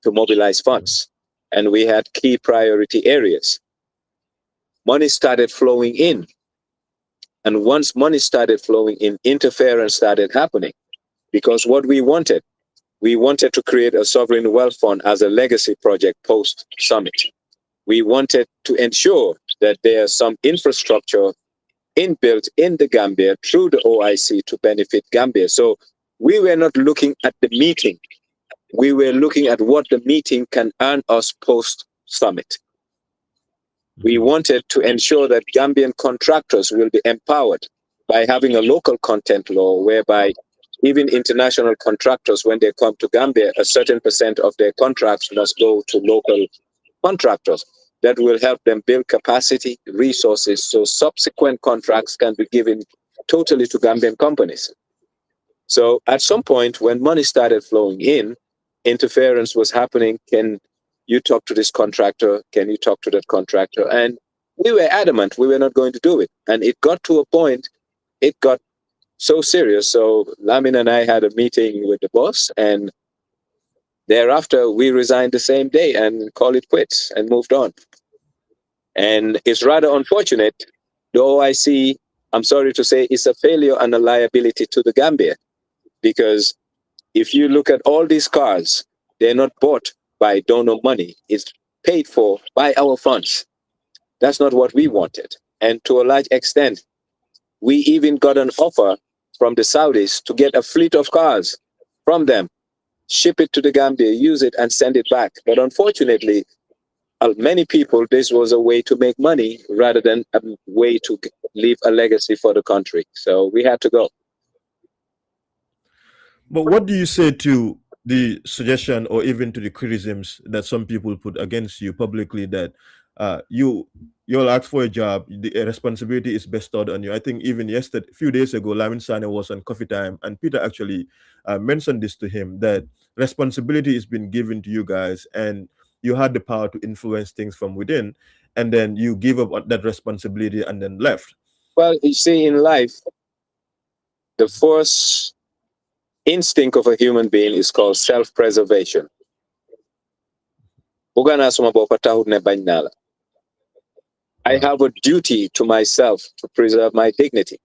to mobilize funds. And we had key priority areas. Money started flowing in. And once money started flowing in, interference started happening. Because what we wanted to create a sovereign wealth fund as a legacy project post-summit. We wanted to ensure that there's some infrastructure inbuilt in the Gambia through the OIC to benefit Gambia. So we were not looking at the meeting. We were looking at what the meeting can earn us post-summit. We wanted to ensure that Gambian contractors will be empowered by having a local content law whereby even international contractors, when they come to Gambia, a certain percent of their contracts must go to local contractors. That will help them build capacity, resources, so subsequent contracts can be given totally to Gambian companies. So at some point, when money started flowing in, interference was happening. Can you talk to this contractor? Can you talk to that contractor? And we were adamant we were not going to do it. And it got to a point, it got so serious. So Lamin and I had a meeting with the boss, and thereafter we resigned the same day and called it quits and moved on. And it's rather unfortunate. The OIC, I'm sorry to say, is a failure and a liability to the Gambia. Because if you look at all these cars, they're not bought by donor money. It's paid for by our funds. That's not what we wanted. And to a large extent, we even got an offer from the Saudis to get a fleet of cars from them, ship it to the Gambia, use it, and send it back. But unfortunately, many people, this was a way to make money rather than a way to leave a legacy for the country. So we had to go. But what do you say to the suggestion or even to the criticisms that some people put against you publicly that you'll ask for a job, the responsibility is bestowed on you? I think even yesterday, a few days ago, Lamin Sane was on Coffee Time, and Peter actually mentioned this to him, that responsibility has been given to you guys, and you had the power to influence things from within, and then you give up on that responsibility and then left. Well, you see, in life, the first instinct of a human being is called self-preservation. I have a duty to myself to preserve my dignity,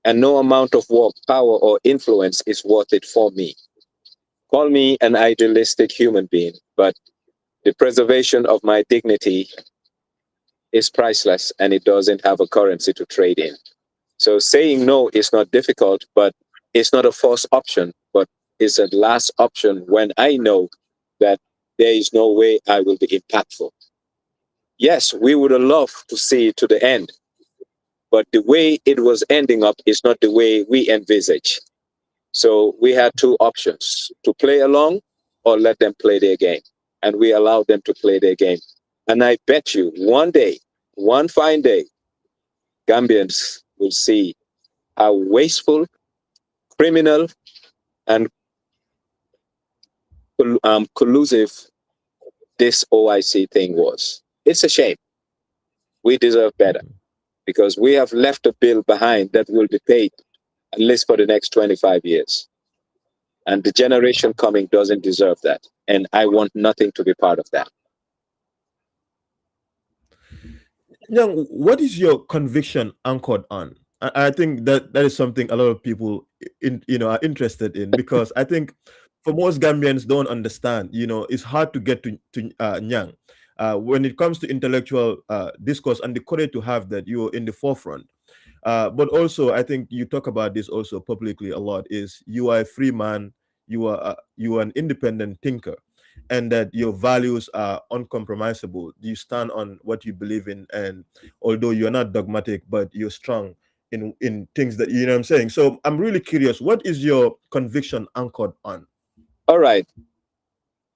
and no amount of work, power, or influence is worth it for me. Call me an idealistic human being, but the preservation of my dignity is priceless, and it doesn't have a currency to trade in. So saying no is not difficult, but it's not a first option, but it's a last option when I know that there is no way I will be impactful. Yes, we would have loved to see it to the end, but the way it was ending up is not the way we envisage. So we had two options: to play along or let them play their game. And we allowed them to play their game. And I bet you one day, one fine day, Gambians will see how wasteful, criminal, and collusive this OIC thing was. It's a shame. We deserve better, because we have left a bill behind that will be paid at least for the next 25 years. And the generation coming doesn't deserve that. And I want nothing to be part of that. Young, what is your conviction anchored on? I think that is something a lot of people are interested in, because I think for most Gambians don't understand. It's hard to get to Nyang. When it comes to intellectual discourse and the courage to have that, you're in the forefront. But also, I think you talk about this also publicly a lot, is you are a free man, you are an independent thinker, and that your values are uncompromisable. You stand on what you believe in, and although you're not dogmatic, but you're strong in things that, you know what I'm saying. So I'm really curious, what is your conviction anchored on? All right.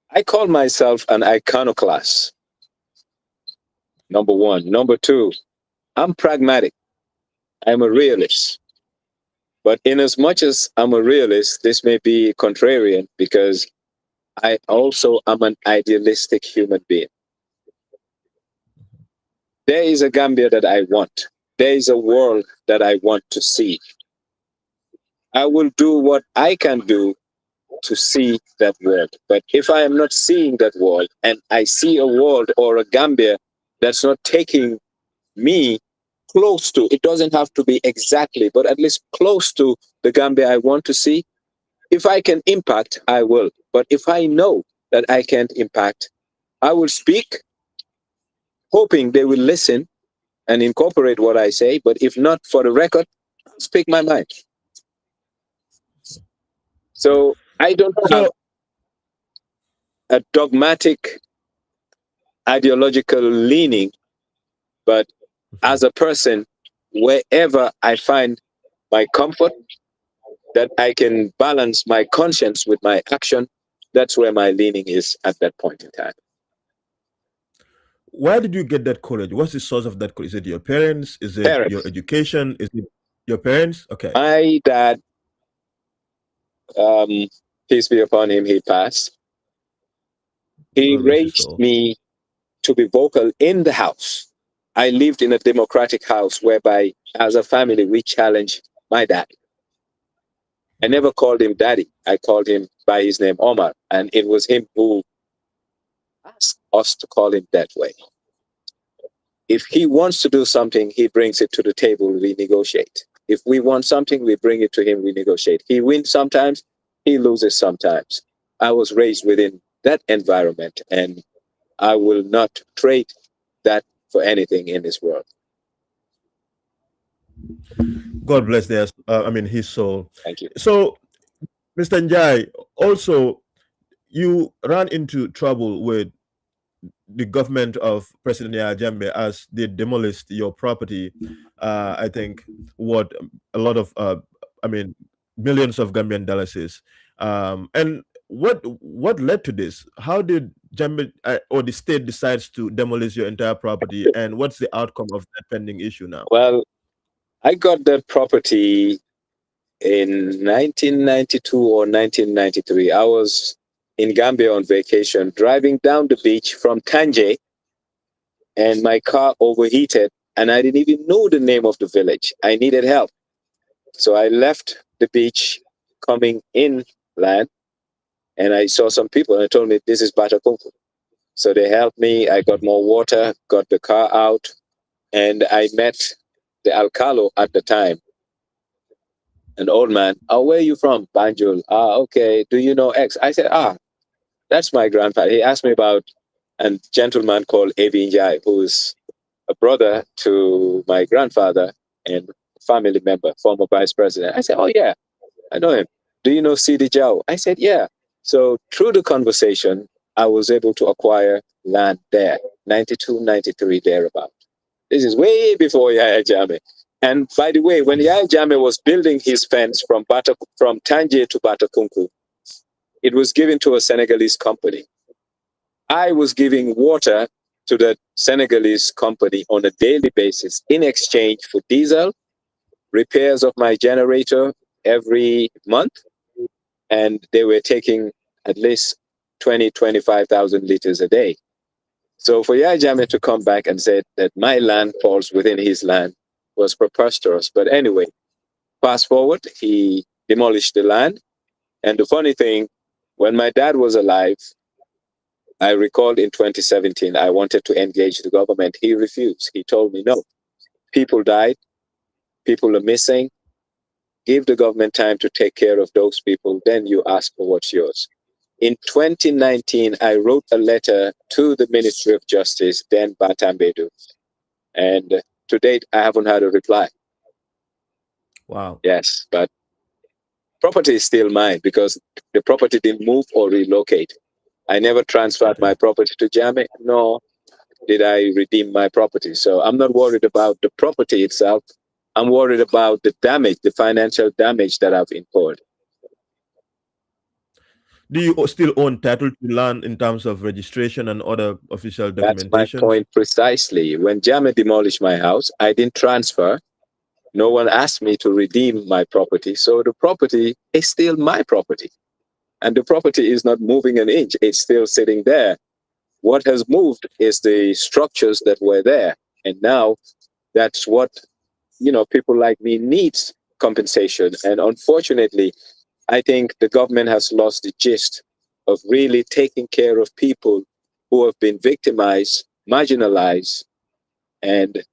I call myself an iconoclast. Number one. Number two, I'm pragmatic. I'm a realist. But in as much as I'm a realist, this may be contrarian, because I also am an idealistic human being. There is a Gambia that I want. There is a world that I want to see. I will do what I can do to see that world. But if I am not seeing that world, and I see a world or a Gambia that's not taking me close to, it doesn't have to be exactly, but at least close to the Gambia I want to see, if I can impact, I will. But if I know that I can't impact, I will speak, hoping they will listen and incorporate what I say. But if not, for the record, I'll speak my mind. So I don't have a dogmatic ideological leaning, but as a person, wherever I find my comfort, that I can balance my conscience with my action, that's where my leaning is at that point in time. Where did you get that courage? What's the source of that courage? Is it your parents? Is it your education? Is it your parents? Okay. My dad, peace be upon him, he passed. He raised me to be vocal in the house. I lived in a democratic house whereby, as a family, we challenged my dad. I never called him daddy. I called him by his name, Omar. And it was him who asked us to call him that way. If he wants to do something, he brings it to the table, we negotiate. If we want something, we bring it to him, we negotiate. He wins sometimes, he loses sometimes. I was raised within that environment, and I will not trade that for anything in this world. God bless his soul. Thank you. So, Mr. Njie, also, you ran into trouble with the government of President Yahya Jammeh as they demolished your property. I think what a lot of, millions of Gambian dollars is. And what led to this? How did Jammeh or the state decides to demolish your entire property, and what's the outcome of that pending issue now? Well, I got that property in 1992 or 1993. I was in Gambia on vacation, driving down the beach from Njie, and my car overheated, and I didn't even know the name of the village. I needed help. So I left the beach coming inland, and I saw some people, and they told me, this is Batakunku. So they helped me. I got more water, got the car out, and I met the Alcalo at the time, an old man. Oh, where are you from? Banjul. Ah, okay. Do you know X? I said, that's my grandfather. He asked me about a gentleman called Ebrima Sonko, who is a brother to my grandfather and family member, former vice president. I said, oh, yeah, I know him. Do you know Sidi Jau? I said, yeah. So through the conversation, I was able to acquire land there, 92, 93, thereabout. This is way before Yahya Jammeh. And by the way, when Yahya Jammeh was building his fence from Njie to Batakunku, it was given to a Senegalese company. I was giving water to the Senegalese company on a daily basis in exchange for diesel, repairs of my generator every month, and they were taking at least 25,000 liters a day. So for Yahya Jammeh to come back and say that my land falls within his land was preposterous. But anyway, fast forward, he demolished the land. And the funny thing, when my dad was alive, I recalled in 2017, I wanted to engage the government. He refused. He told me, no, people died, people are missing. Give the government time to take care of those people, then you ask for what's yours. In 2019, I wrote a letter to the Ministry of Justice, then Batambedu. And to date, I haven't had a reply. Wow. Yes, but property is still mine because the property didn't move or relocate. I never transferred my property to Jammeh, nor did I redeem my property. So I'm not worried about the property itself. I'm worried about the damage, the financial damage that I've incurred. Do you still own title to land in terms of registration and other official documentation? That's my point precisely. When Jammeh demolished my house, I didn't transfer. No one asked me to redeem my property. So the property is still my property. And the property is not moving an inch. It's still sitting there. What has moved is the structures that were there. And now that's what, people like me needs compensation. And unfortunately, I think the government has lost the gist of really taking care of people who have been victimized, marginalized, and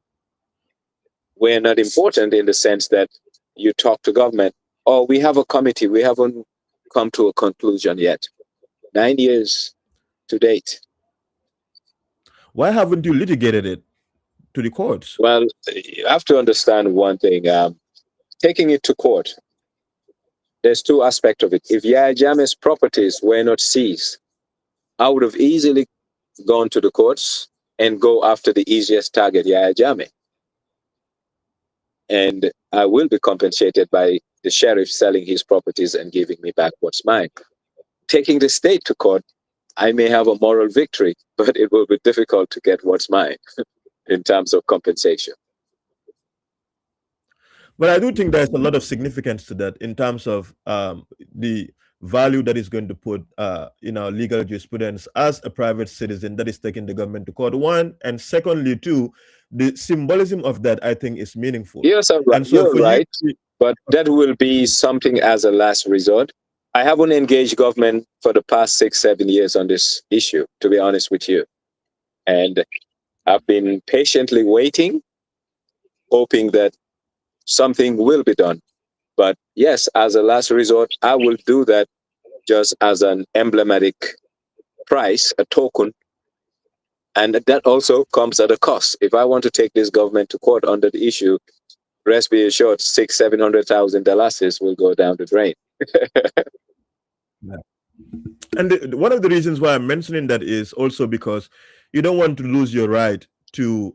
were not important in the sense that you talk to government, oh, we have a committee, we haven't come to a conclusion yet. 9 years to date. Why haven't you litigated it to the courts? Well, you have to understand one thing. Taking it to court, there's two aspects of it. If Yahya Jammeh's properties were not seized, I would have easily gone to the courts and go after the easiest target, Yahya Jammeh. And I will be compensated by the sheriff selling his properties and giving me back what's mine. Taking the state to court, I may have a moral victory, but it will be difficult to get what's mine in terms of compensation. But I do think there's a lot of significance to that in terms of the value that is going to put in our legal jurisprudence as a private citizen that is taking the government to court. One, and secondly, two, the symbolism of that I think is meaningful. Yes, and so you're right, but that will be something as a last resort. I haven't engaged government for the past 6-7 years on this issue, to be honest with you. And I've been patiently waiting, hoping that something will be done. But yes, as a last resort, I will do that just as an emblematic price, a token. And that also comes at a cost. If I want to take this government to court under the issue, rest be assured, $600,000-$700,000 will go down the drain. Yeah. And one of the reasons why I'm mentioning that is also because you don't want to lose your right to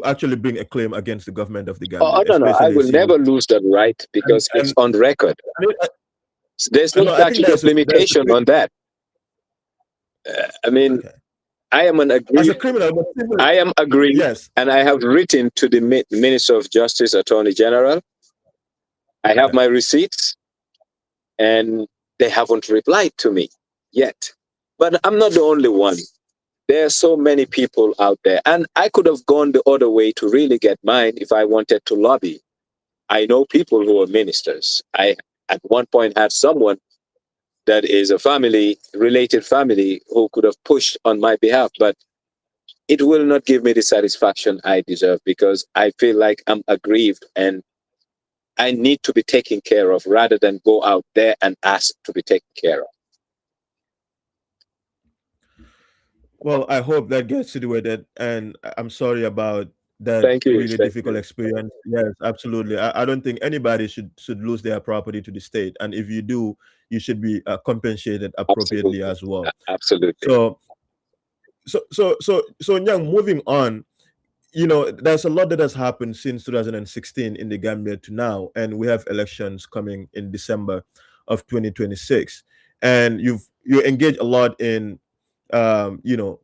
actually bring a claim against the government of the Gambia. Oh, no, I will never lose that right because it's on record. There's no statute of limitation on that. I mean, okay. I am an aggrieved. As a criminal, I am aggrieved, yes, and I have written to the Minister of Justice, Attorney General. I have my receipts, and they haven't replied to me yet. But I'm not the only one. There are so many people out there, and I could have gone the other way to really get mine if I wanted to lobby. I know people who are ministers. I, at one point, had someone that is a related family who could have pushed on my behalf, but it will not give me the satisfaction I deserve because I feel like I'm aggrieved and I need to be taken care of rather than go out there and ask to be taken care of. Well, I hope that gets situated, and I'm sorry about that really difficult experience. Yes, absolutely. I don't think anybody should lose their property to the state, and if you do, you should be compensated appropriately as well. Absolutely. So Nyang, moving on, there's a lot that has happened since 2016 in the Gambia to now, and we have elections coming in December of 2026, and you engage a lot in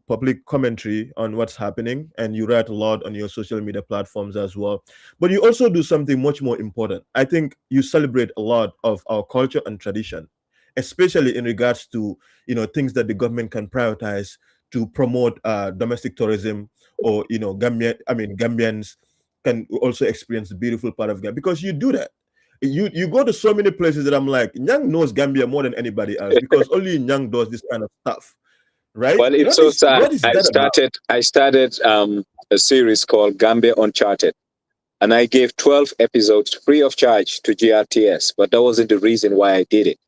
public commentary on what's happening, and you write a lot on your social media platforms as well. But you also do something much more important. I think you celebrate a lot of our culture and tradition, especially in regards to things that the government can prioritize to promote domestic tourism, or Gambians can also experience the beautiful part of Gambia, because you do that. You go to so many places that I'm like, Nyang knows Gambia more than anybody else because only Nyang does this kind of stuff. Right? Well, it's so sad. I started a series called Gambia Uncharted, and I gave 12 episodes free of charge to GRTS, but that wasn't the reason why I did it.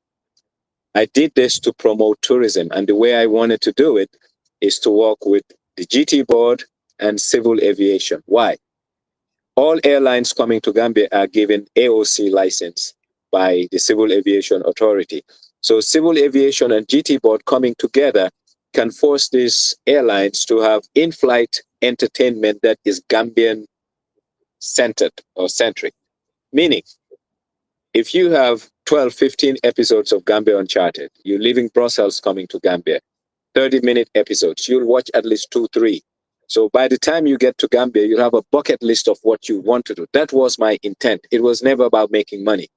I did this to promote tourism, and the way I wanted to do it is to work with the GT board and civil aviation. Why? All airlines coming to Gambia are given AOC license by the Civil Aviation Authority. So civil aviation and GT board coming together can force these airlines to have in-flight entertainment that is Gambian centered or centric. Meaning, if you have 12, 15 episodes of Gambia Uncharted, you're leaving Brussels coming to Gambia, 30-minute episodes, you'll watch at least 2, 3. So by the time you get to Gambia, you'll have a bucket list of what you want to do. That was my intent. It was never about making money.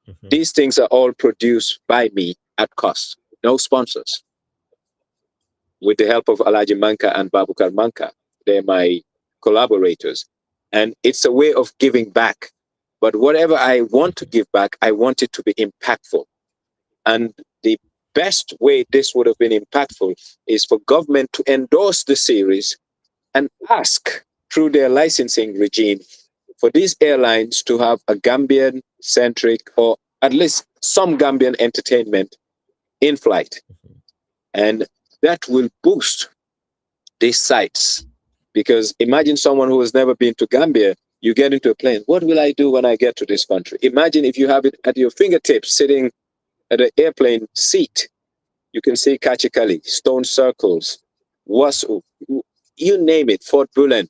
Mm-hmm. These things are all produced by me at cost, no sponsors. With the help of Alaji Manka and Babukar Manka. They're my collaborators. And it's a way of giving back But whatever I want to give back, I want it to be impactful. And the best way this would have been impactful is for government to endorse the series and ask through their licensing regime for these airlines to have a Gambian centric, or at least some Gambian entertainment in flight. And that will boost these sites. Because imagine someone who has never been to Gambia, you get into a plane. What will I do when I get to this country? Imagine if you have it at your fingertips, sitting at an airplane seat. You can see Kachikali, Stone Circles, Wasu, you name it, Fort Bullen,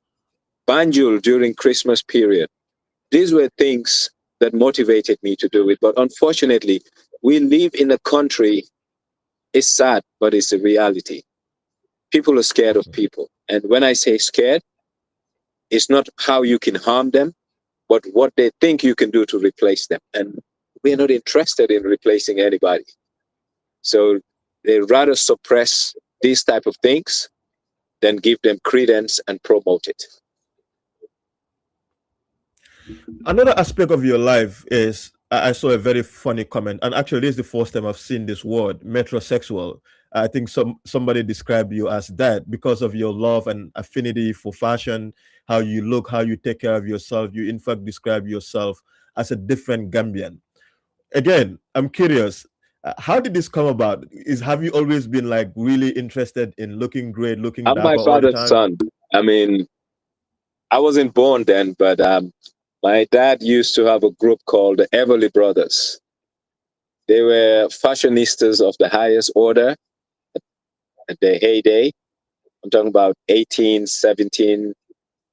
Banjul during Christmas period. These were things that motivated me to do it. But unfortunately, we live in a country, it's sad, but it's a reality. People are scared of people. And when I say scared, it's not how you can harm them, but what they think you can do to replace them. And we're not interested in replacing anybody. So they rather suppress these type of things than give them credence and promote it. Another aspect of your life is, I saw a very funny comment, and actually this is the first time I've seen this word, metrosexual. I think somebody described you as that because of your love and affinity for fashion, how you look, how you take care of yourself. You in fact describe yourself as a different Gambian. Again, I'm curious, how did this come about? Have you always been like really interested in looking great, looking I'm my dapper all the father's time? son. I mean, I wasn't born then, but my dad used to have a group called the Everly Brothers. They were fashionistas of the highest order at their heyday. I'm talking about 18, 17,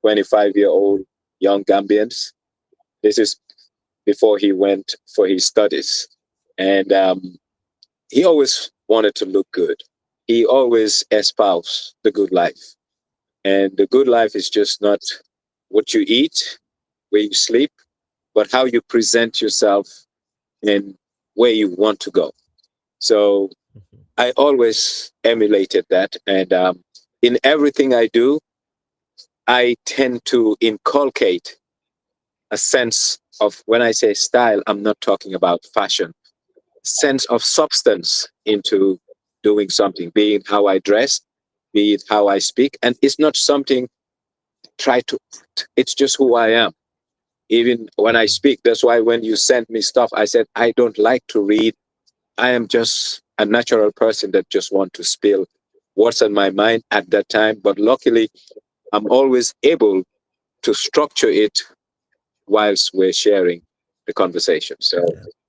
25-year-old young Gambians. This is before he went for his studies. And he always wanted to look good. He always espoused the good life. And the good life is just not what you eat, where you sleep, but how you present yourself and where you want to go. So I always emulated that. And in everything I do, I tend to inculcate a sense of, when I say style, I'm not talking about fashion, sense of substance into doing something, be it how I dress, be it how I speak. And it's not something try to act. It's just who I am. Even when I speak, that's why when you sent me stuff, I said, I don't like to read. I am just a natural person that just want to spill what's on my mind at that time. But luckily, I'm always able to structure it whilst we're sharing the conversation. So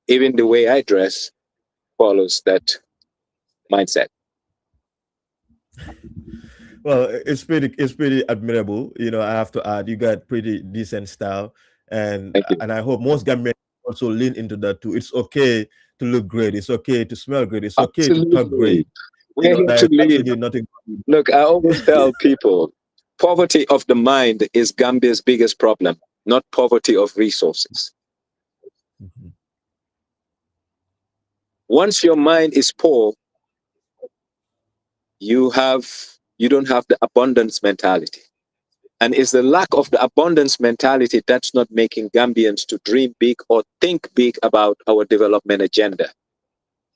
even the way I dress follows that mindset. Well, it's pretty admirable. You know, I have to add, you got pretty decent style, and Thank you. and I hope most Gambians also lean into that too. It's okay to look great. It's okay to smell great. It's okay to talk Absolutely. great. You We're know, here to there's lead. absolutely nothing wrong with Look, I always tell people poverty of the mind is Gambia's biggest problem, not poverty of resources. that. Mhm. Once your mind is poor, you don't have the abundance mentality. And it's the lack of the abundance mentality that's not making Gambians to dream big or think big about our development agenda.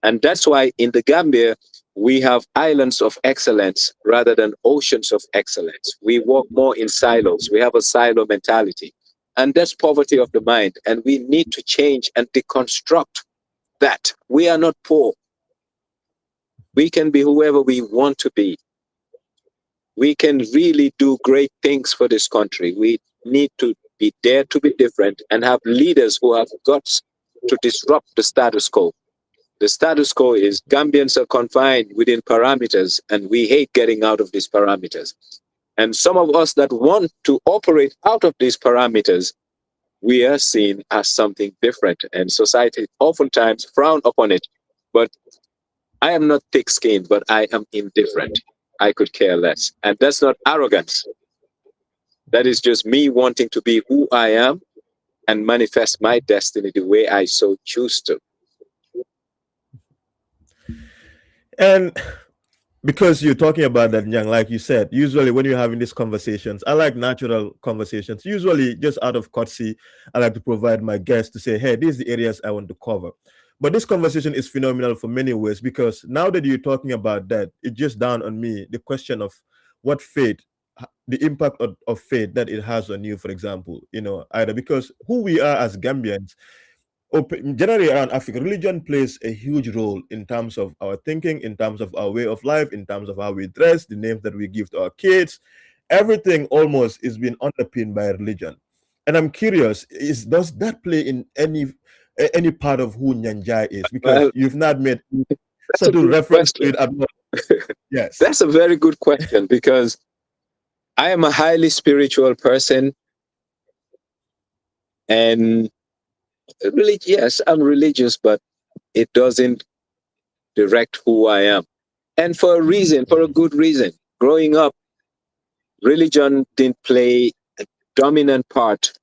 And that's why in the Gambia, we have islands of excellence rather than oceans of excellence. We work more in silos. We have a silo mentality. And that's poverty of the mind. And we need to change and deconstruct that. We are not poor. We can be whoever we want to be. We can really do great things for this country. We need to be dare to be different and have leaders who have guts to disrupt the status quo. The status quo is Gambians are confined within parameters, and we hate getting out of these parameters. And some of us that want to operate out of these parameters, we are seen as something different, and society oftentimes frown upon it. But I am not thick-skinned, but I am indifferent. I could care less. And that's not arrogance. That is just me wanting to be who I am and manifest my destiny the way I so choose to. And because you're talking about that, young, like you said, usually when you're having these conversations, I like natural conversations. Usually, just out of courtesy, I like to provide my guests to say, hey, these are the areas I want to cover. But this conversation is phenomenal for many ways, because now that you're talking about that, it just dawned on me the question of what faith, the impact of faith that it has on you, for example, either because who we are as Gambians, generally around Africa, religion plays a huge role in terms of our thinking, in terms of our way of life, in terms of how we dress, the names that we give to our kids. Everything almost is being underpinned by religion. And I'm curious, does that play in any part of who Nyang Njie is? Because Well, you've not made that's a subtle good reference to question. it. Yes. That's a very good question because I am a highly spiritual person, and really, yes, I'm religious, but it doesn't direct who I am. And for a reason, for a Mhm. good reason. Growing up, religion didn't play a dominant part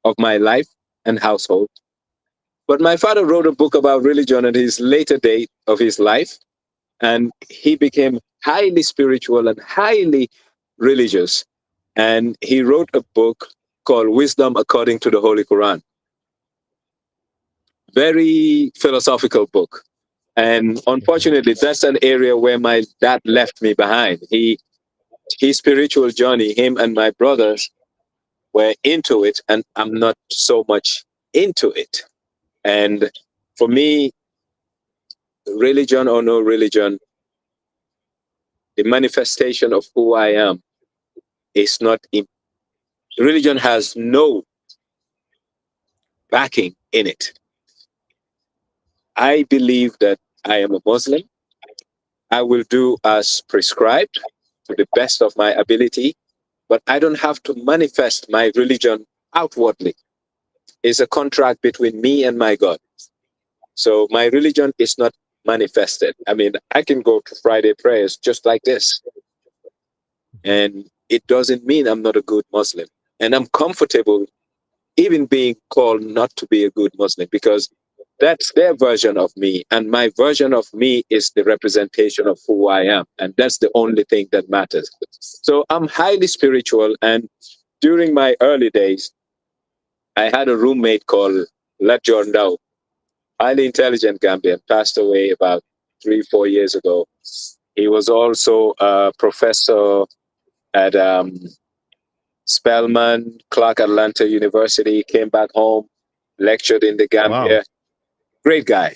of my life and household. But my father wrote a book about religion at his later date of his life, and he became highly spiritual and highly religious. And he wrote a book called Wisdom According to the Holy Quran. Very philosophical book. And unfortunately, that's an area where my dad left me behind. His spiritual journey, him and my brothers were into it, and I'm not so much into it. And for me, religion or no religion, the manifestation of who I am is not in, religion has no backing in it. I believe that I am a Muslim. I will do as prescribed to the best of my ability, but I don't have to manifest my religion outwardly. It's a contract between me and my God. So my religion is not manifested. I mean, I can go to Friday prayers just like this, and it doesn't mean I'm not a good Muslim. And I'm comfortable even being called not to be a good Muslim because that's their version of me. And my version of me is the representation of who I am. And that's the only thing that matters. So I'm highly spiritual. And during my early days, I had a roommate called Lat Jorndao, highly intelligent Gambian, passed away about 3, 4 years ago. He was also a professor at Spelman, Clark Atlanta University, came back home, lectured in the Wow. Gambia. Great guy.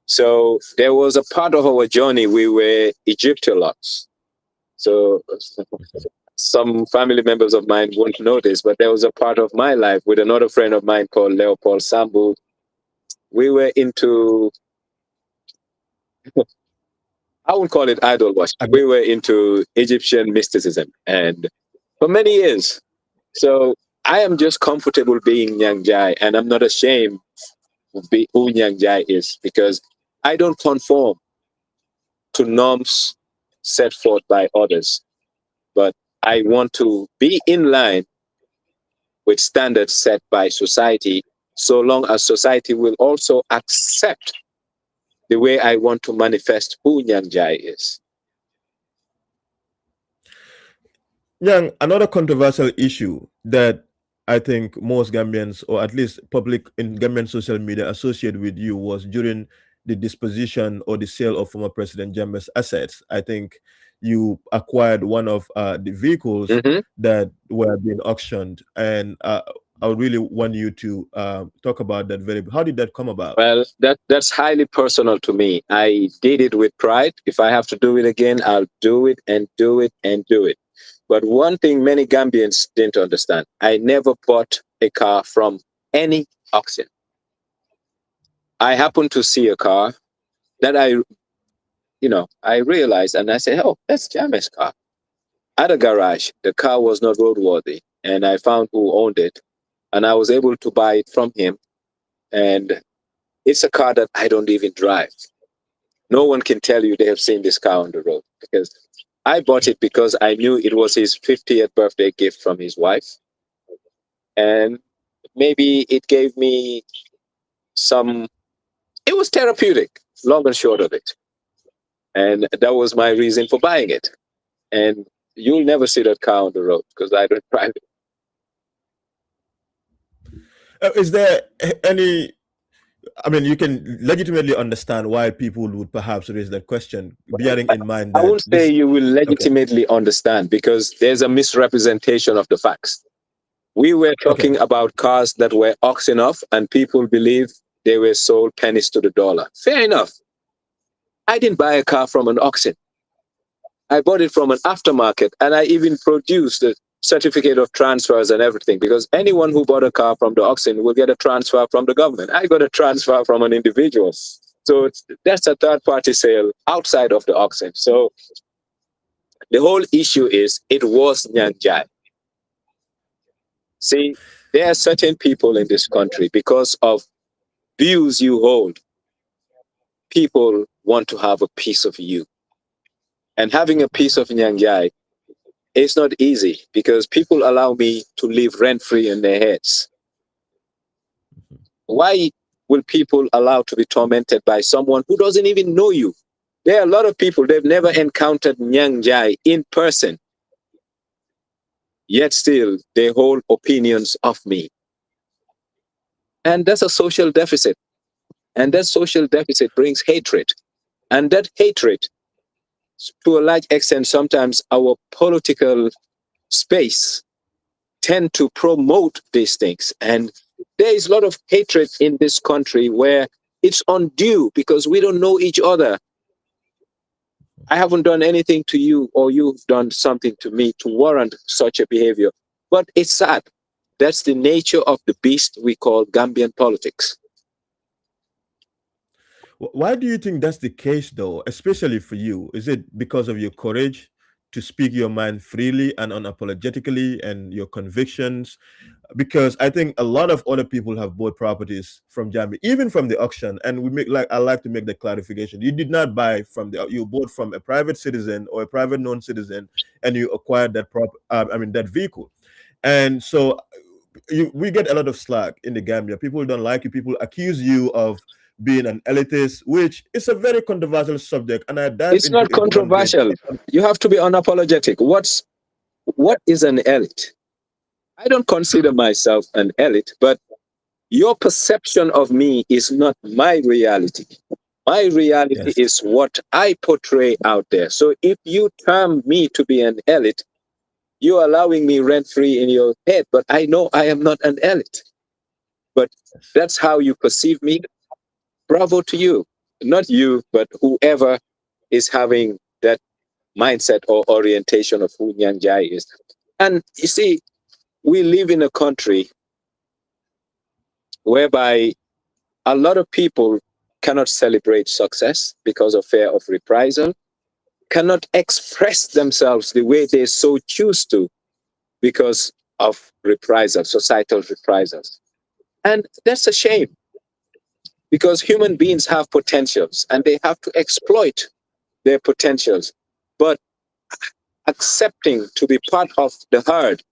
So there was a part of our journey we were Egyptologues. So some family members of mine won't know this, but there was a part of my life with another friend of mine called Leopold Sambu. We were into, I won't call it idol worship. We were into Egyptian mysticism and for many years. So I am just comfortable being Nyang Njie, and I'm not ashamed of who Nyang Njie is because I don't conform to norms set forth by others, but I want to be in line with standards set by society, so long as society will also accept the way I want to manifest who Nyang Njie is. Yang, another controversial issue that I think most Gambians, or at least public in Gambian social media, associate with you was during the disposition or the sale of former President Jammeh's assets. I think you acquired one of the vehicles Mhm. that were being auctioned, and I would really want you to talk about that. How did that come about? Well, that's highly personal to me. I did it with pride. If I have to do it again, I'll do it and do it and do it. But one thing many Gambians didn't understand, I never bought a car from any auction. I happened to see a car that I realized and I said, oh, that's Jammeh's car. At a garage, the car was not roadworthy and I found who owned it and I was able to buy it from him. And it's a car that I don't even drive. No one can tell you they have seen this car on the road because I bought it because I knew it was his 50th birthday gift from his wife. And maybe it gave me some, it was therapeutic, long and short of it. And that was my reason for buying it. And you'll never see that car on the road because I don't drive it. Is there any, I mean, you can legitimately understand why people would perhaps raise that question, bearing in mind that I won't say you will legitimately understand because there's a misrepresentation of the facts. We were talking about cars that were auctioned off and people believe they were sold pennies to the dollar. Fair enough. I didn't buy a car from an auction. I bought it from an aftermarket, and I even produced a certificate of transfers and everything, because anyone who bought a car from the auction will get a transfer from the government. I got a transfer from an individual. So that's a third-party sale outside of the auction. So the whole issue is it was Nyang Njie. See, there are certain people in this country, because of views you hold, people want to have a piece of you. And having a piece of Nyang Njie is not easy because people allow me to live rent-free in their heads. Why will people allow to be tormented by someone who doesn't even know you? There are a lot of people, they've never encountered Nyang Njie in person, yet still they hold opinions of me. And that's a social deficit. And that social deficit brings hatred. And that hatred, to a large extent, sometimes our political space tend to promote these things. And there is a lot of hatred in this country where it's undue because we don't know each other. I haven't done anything to you or you've done something to me to warrant such a behavior. But it's sad. That's the nature of the beast we call Gambian politics. Why do you think that's the case, though, especially for you? Is it because of your courage to speak your mind freely and unapologetically and your convictions? Because I think a lot of other people have bought properties from Jammeh, even from the auction. And I like to make the clarification. You did not buy you bought from a private citizen or a private non-citizen, and you acquired that vehicle. And so we get a lot of slack in the Gambia. People don't like you. People accuse you of being an elitist, which is a very controversial subject. And it's not controversial. You have to be unapologetic. What is an elite? I don't consider myself an elite, but your perception of me is not my reality. My reality is what I portray out there. So if you term me to be an elite, you're allowing me rent-free in your head, but I know I am not an elite. But that's how you perceive me. Bravo to you. Not you, but whoever is having that mindset or orientation of who Nyang Njie is. And you see, we live in a country whereby a lot of people cannot celebrate success because of fear of reprisal, cannot express themselves the way they so choose to because of reprisal, societal reprisals. And that's a shame because human beings have potentials and they have to exploit their potentials. But accepting to be part of the herd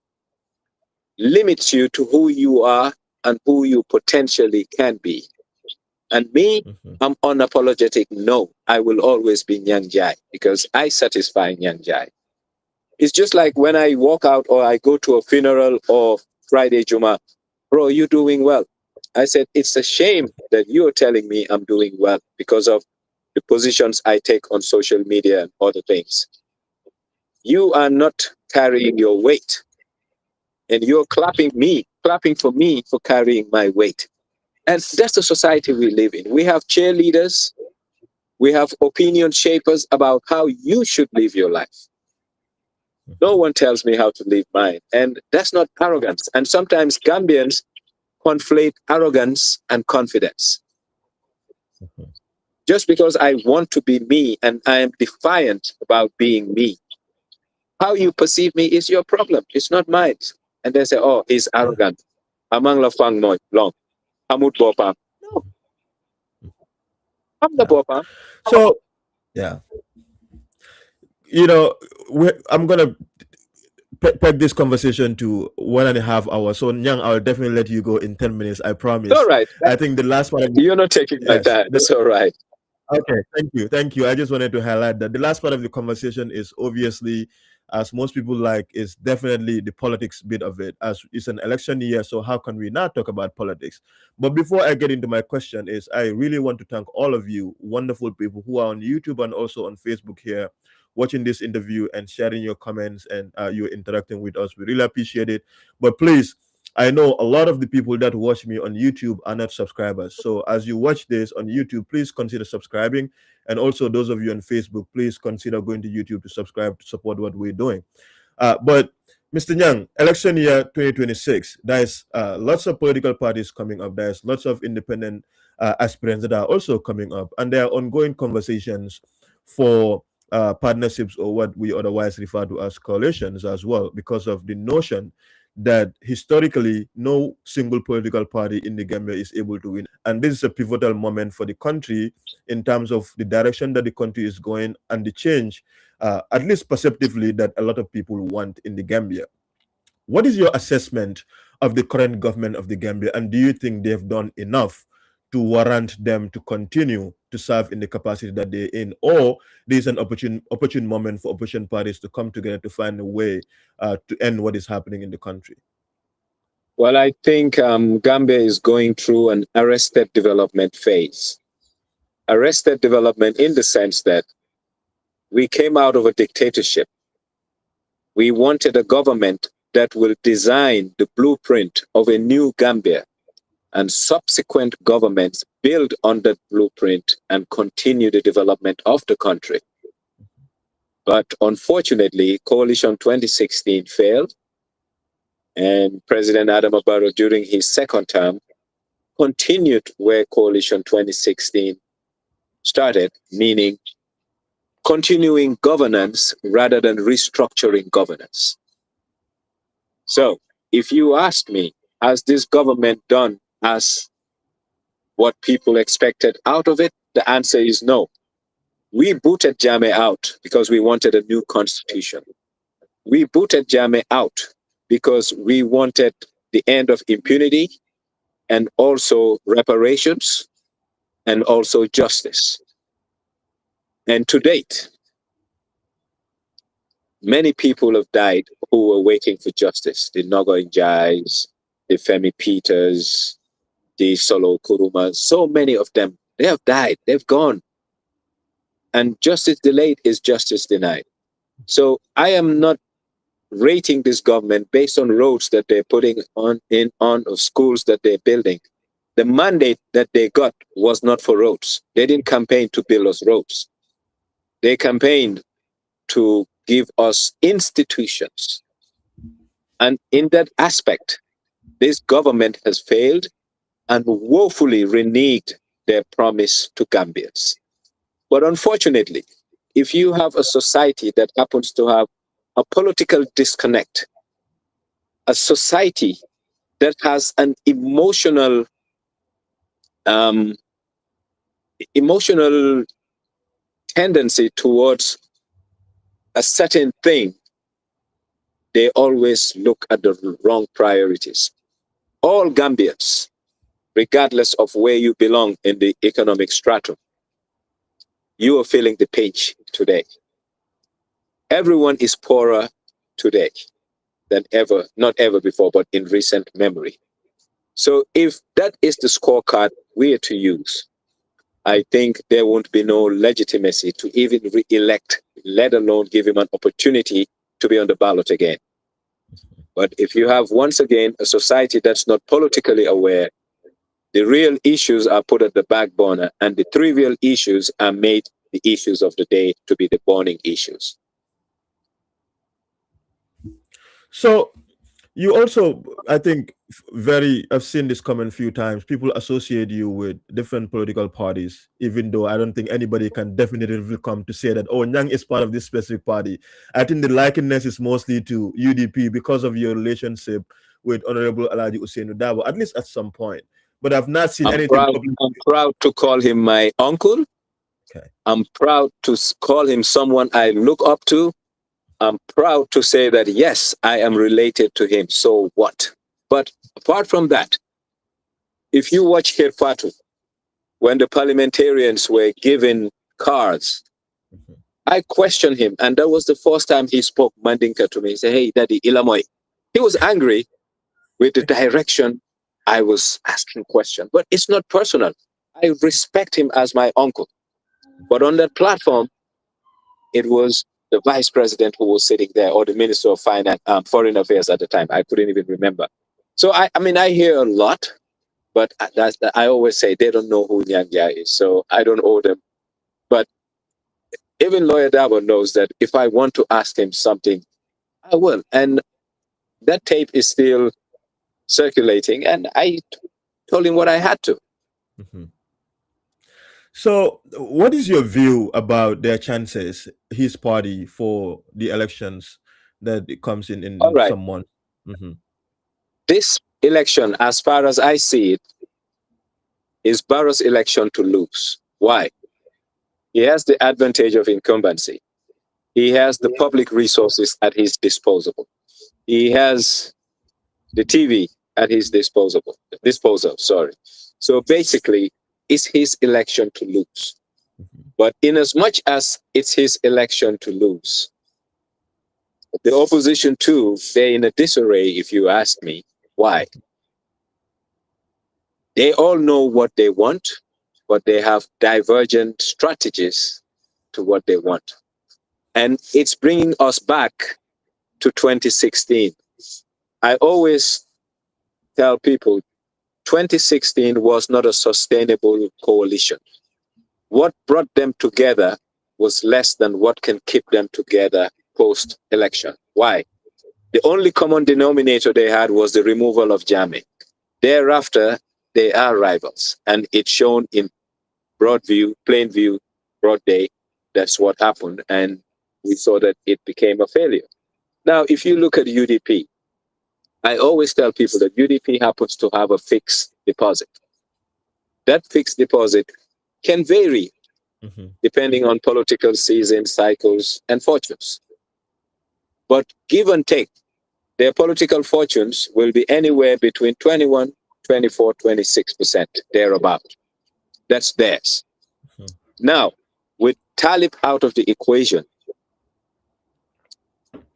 limits you to who you are and who you potentially can be. And me, I'm unapologetic. No, I will always be Nyang Njie because I satisfy Nyang Njie. It's just like when I walk out or I go to a funeral or Friday Juma, bro, you're doing well. I said, it's a shame that you're telling me I'm doing well because of the positions I take on social media and other things. You are not carrying your weight. And you're clapping for me for carrying my weight. And that's the society we live in. We have cheerleaders. We have opinion shapers about how you should live your life. No one tells me how to live mine. And that's not arrogance. And sometimes Gambians conflate arrogance and confidence. Just because I want to be me and I am defiant about being me, how you perceive me is your problem. It's not mine. And they say, oh, he's arrogant. Among la fang moi long. Amut bopa. No. I'm the bopa. So, yeah. You know, I'm going to peg this conversation to 1.5 hours. So, Nyang, I'll definitely let you go in 10 minutes. I promise. All right. I think the last one. You're not taking my time. It's all right. Okay, thank you. I just wanted to highlight that the last part of the conversation is obviously, as most people like, is definitely the politics bit of it. As it's an election year, so how can we not talk about politics? But before I get into my question, is I really want to thank all of you, wonderful people who are on YouTube and also on Facebook here, watching this interview and sharing your comments and you interacting with us. We really appreciate it. But please, I know a lot of the people that watch me on YouTube are not subscribers. So as you watch this on YouTube, please consider subscribing. And also those of you on Facebook, please consider going to YouTube to subscribe to support what we're doing. But Mr. Nyang, election year 2026, there's lots of political parties coming up. There's lots of independent aspirants that are also coming up. And there are ongoing conversations for partnerships or what we otherwise refer to as coalitions as well, because of the notion that historically no single political party in the Gambia is able to win. And this is a pivotal moment for the country in terms of the direction that the country is going and the change, at least perceptively, that a lot of people want in the Gambia. What is your assessment of the current government of the Gambia, and do you think they've done enough to warrant them to continue to serve in the capacity that they're in, or there's an opportune moment for opposition parties to come together to find a way to end what is happening in the country? Well, I think Gambia is going through an arrested development phase. Arrested development in the sense that we came out of a dictatorship. We wanted a government that will design the blueprint of a new Gambia, and subsequent governments build on that blueprint and continue the development of the country. But unfortunately, Coalition 2016 failed, and President Adama Barrow, during his second term, continued where Coalition 2016 started, meaning continuing governance rather than restructuring governance. So, if you ask me, has this government done as what people expected out of it? The answer is no. We booted Jammeh out because we wanted a new constitution. We booted Jammeh out because we wanted the end of impunity and also reparations and also justice. And to date, many people have died who were waiting for justice. The Nyang Njies, the Femi Peters, the Solo Kurumas, so many of them, they have died, they've gone. And justice delayed is justice denied. So I am not rating this government based on roads that they're putting on or schools that they're building. The mandate that they got was not for roads. They didn't campaign to build us roads. They campaigned to give us institutions. And in that aspect, this government has failed and woefully reneged their promise to Gambians. But unfortunately, if you have a society that happens to have a political disconnect, a society that has an emotional tendency towards a certain thing, they always look at the wrong priorities. All Gambians, regardless of where you belong in the economic stratum, you are feeling the pinch today. Everyone is poorer today than ever, not ever before, but in recent memory. So if that is the scorecard we are to use, I think there won't be no legitimacy to even re-elect, let alone give him an opportunity to be on the ballot again. But if you have, once again, a society that's not politically aware, the real issues are put at the back burner, and the trivial issues are made the issues of the day to be the burning issues. So you also, I think, I've seen this comment a few times. People associate you with different political parties, even though I don't think anybody can definitively come to say that, oh, Nyang is part of this specific party. I think the likeness is mostly to UDP because of your relationship with Honorable Alaji Usainu Dabo, at least at some point. But I've not seen anything. I'm proud to call him my uncle. Okay. I'm proud to call him someone I look up to. I'm proud to say that, yes, I am related to him. So what? But apart from that, if you watch Kirfatu, when the parliamentarians were given cards, I questioned him, and that was the first time he spoke Mandinka to me. He said, "Hey, Daddy, Ilamoy." He was angry with the direction I was asking questions, but it's not personal. I respect him as my uncle. But on that platform, it was the vice president who was sitting there, or the minister of finance, foreign affairs at the time. I couldn't even remember. So I mean, I hear a lot, but I always say they don't know who Nyang Njie is, so I don't owe them. But even Lawyer Dabo knows that if I want to ask him something, I will. And that tape is still circulating, and I told him what I had to. Mm-hmm. So, what is your view about their chances, his party, for the elections that it comes in All right. some months? Mm-hmm. This election, as far as I see it, is Barrow's election to lose. Why? He has the advantage of incumbency. He has the public resources at his disposal. He has the TV at his disposal. So basically, it's his election to lose. But in as much as it's his election to lose, the opposition too, they're in a disarray, if you ask me. Why? They all know what they want, but they have divergent strategies to what they want. And it's bringing us back to 2016. I always tell people 2016 was not a sustainable coalition. What brought them together was less than what can keep them together post-election. Why? The only common denominator they had was the removal of Jammeh. Thereafter, they are rivals, and it's shown in broad view, plain view, broad day. That's what happened, and we saw that it became a failure. Now, if you look at UDP, I always tell people that UDP happens to have a fixed deposit. That fixed deposit can vary depending on political season, cycles, and fortunes. But give and take, their political fortunes will be anywhere between 21, 24, 26%, thereabout. That's theirs. Now, with Talib out of the equation,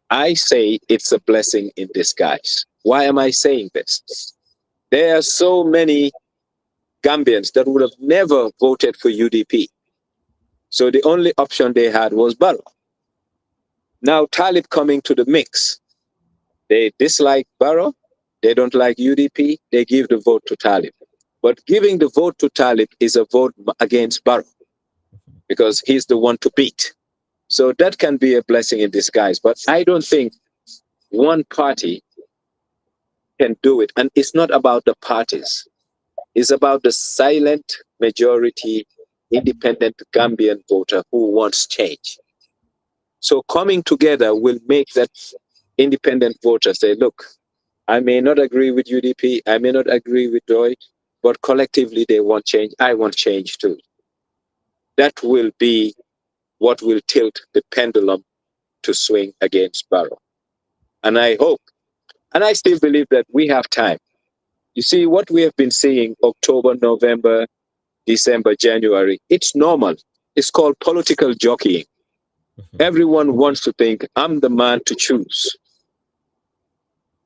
I say it's a blessing in disguise. Why am I saying this? There are so many Gambians that would have never voted for UDP. So the only option they had was Barrow. Now Talib coming to the mix. They dislike Barrow. They don't like UDP. They give the vote to Talib. But giving the vote to Talib is a vote against Barrow because he's the one to beat. So that can be a blessing in disguise. But I don't think one party can do it. And it's not about the parties. It's about the silent majority independent Gambian voter who wants change. So coming together will make that independent voter say, look, I may not agree with UDP, I may not agree with Doy, but collectively they want change. I want change too. That will be what will tilt the pendulum to swing against Barrow. And I hope, and I still believe that we have time. You see, what we have been seeing October, November, December, January, it's normal. It's called political jockeying. Everyone wants to think, I'm the man to choose.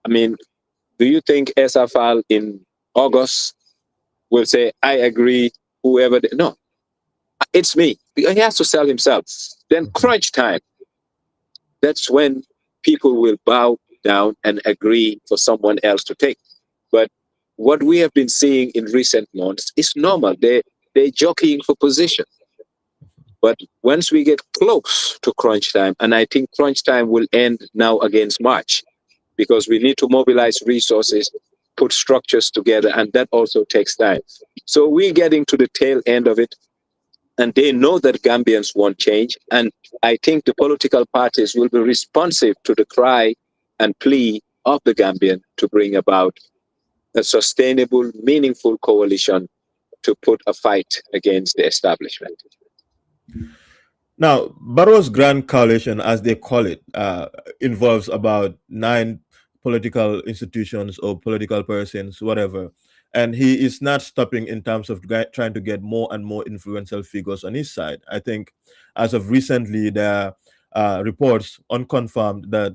I mean, do you think SFL in August will say, I agree, whoever? No, it's me. He has to sell himself. Then crunch time. That's when people will bow down and agree for someone else to take. But what we have been seeing in recent months is normal. They're jockeying for position. But once we get close to crunch time, and I think crunch time will end now against March, because we need to mobilize resources, put structures together, and that also takes time. So we're getting to the tail end of it, and they know that Gambians want change, and I think the political parties will be responsive to the cry and plea of the Gambian to bring about a sustainable, meaningful coalition to put a fight against the establishment. Now, Barrow's Grand Coalition, as they call it, involves about 9 political institutions or political persons, whatever. and he is not stopping in terms of trying to get more and more influential figures on his side. I think as of recently, there are reports unconfirmed that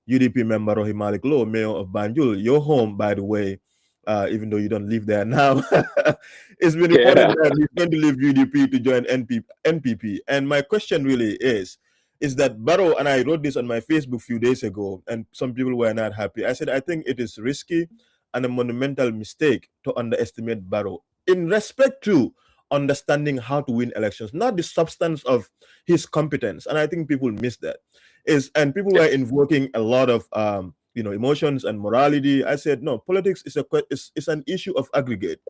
UDP member Rohit Malik Low, mayor of Banjul, your home, by the way, even though you don't live there now, it's been reported Yeah. that he's going to leave UDP to join NPP. And my question really is that Barrow, and I wrote this on my Facebook a few days ago, and some people were not happy. I said, I think it is risky and a monumental mistake to underestimate Barrow in respect to understanding how to win elections, not the substance of his competence. And I think people miss that. And people were invoking a lot of emotions and morality. I said, no, politics is an issue of aggregate.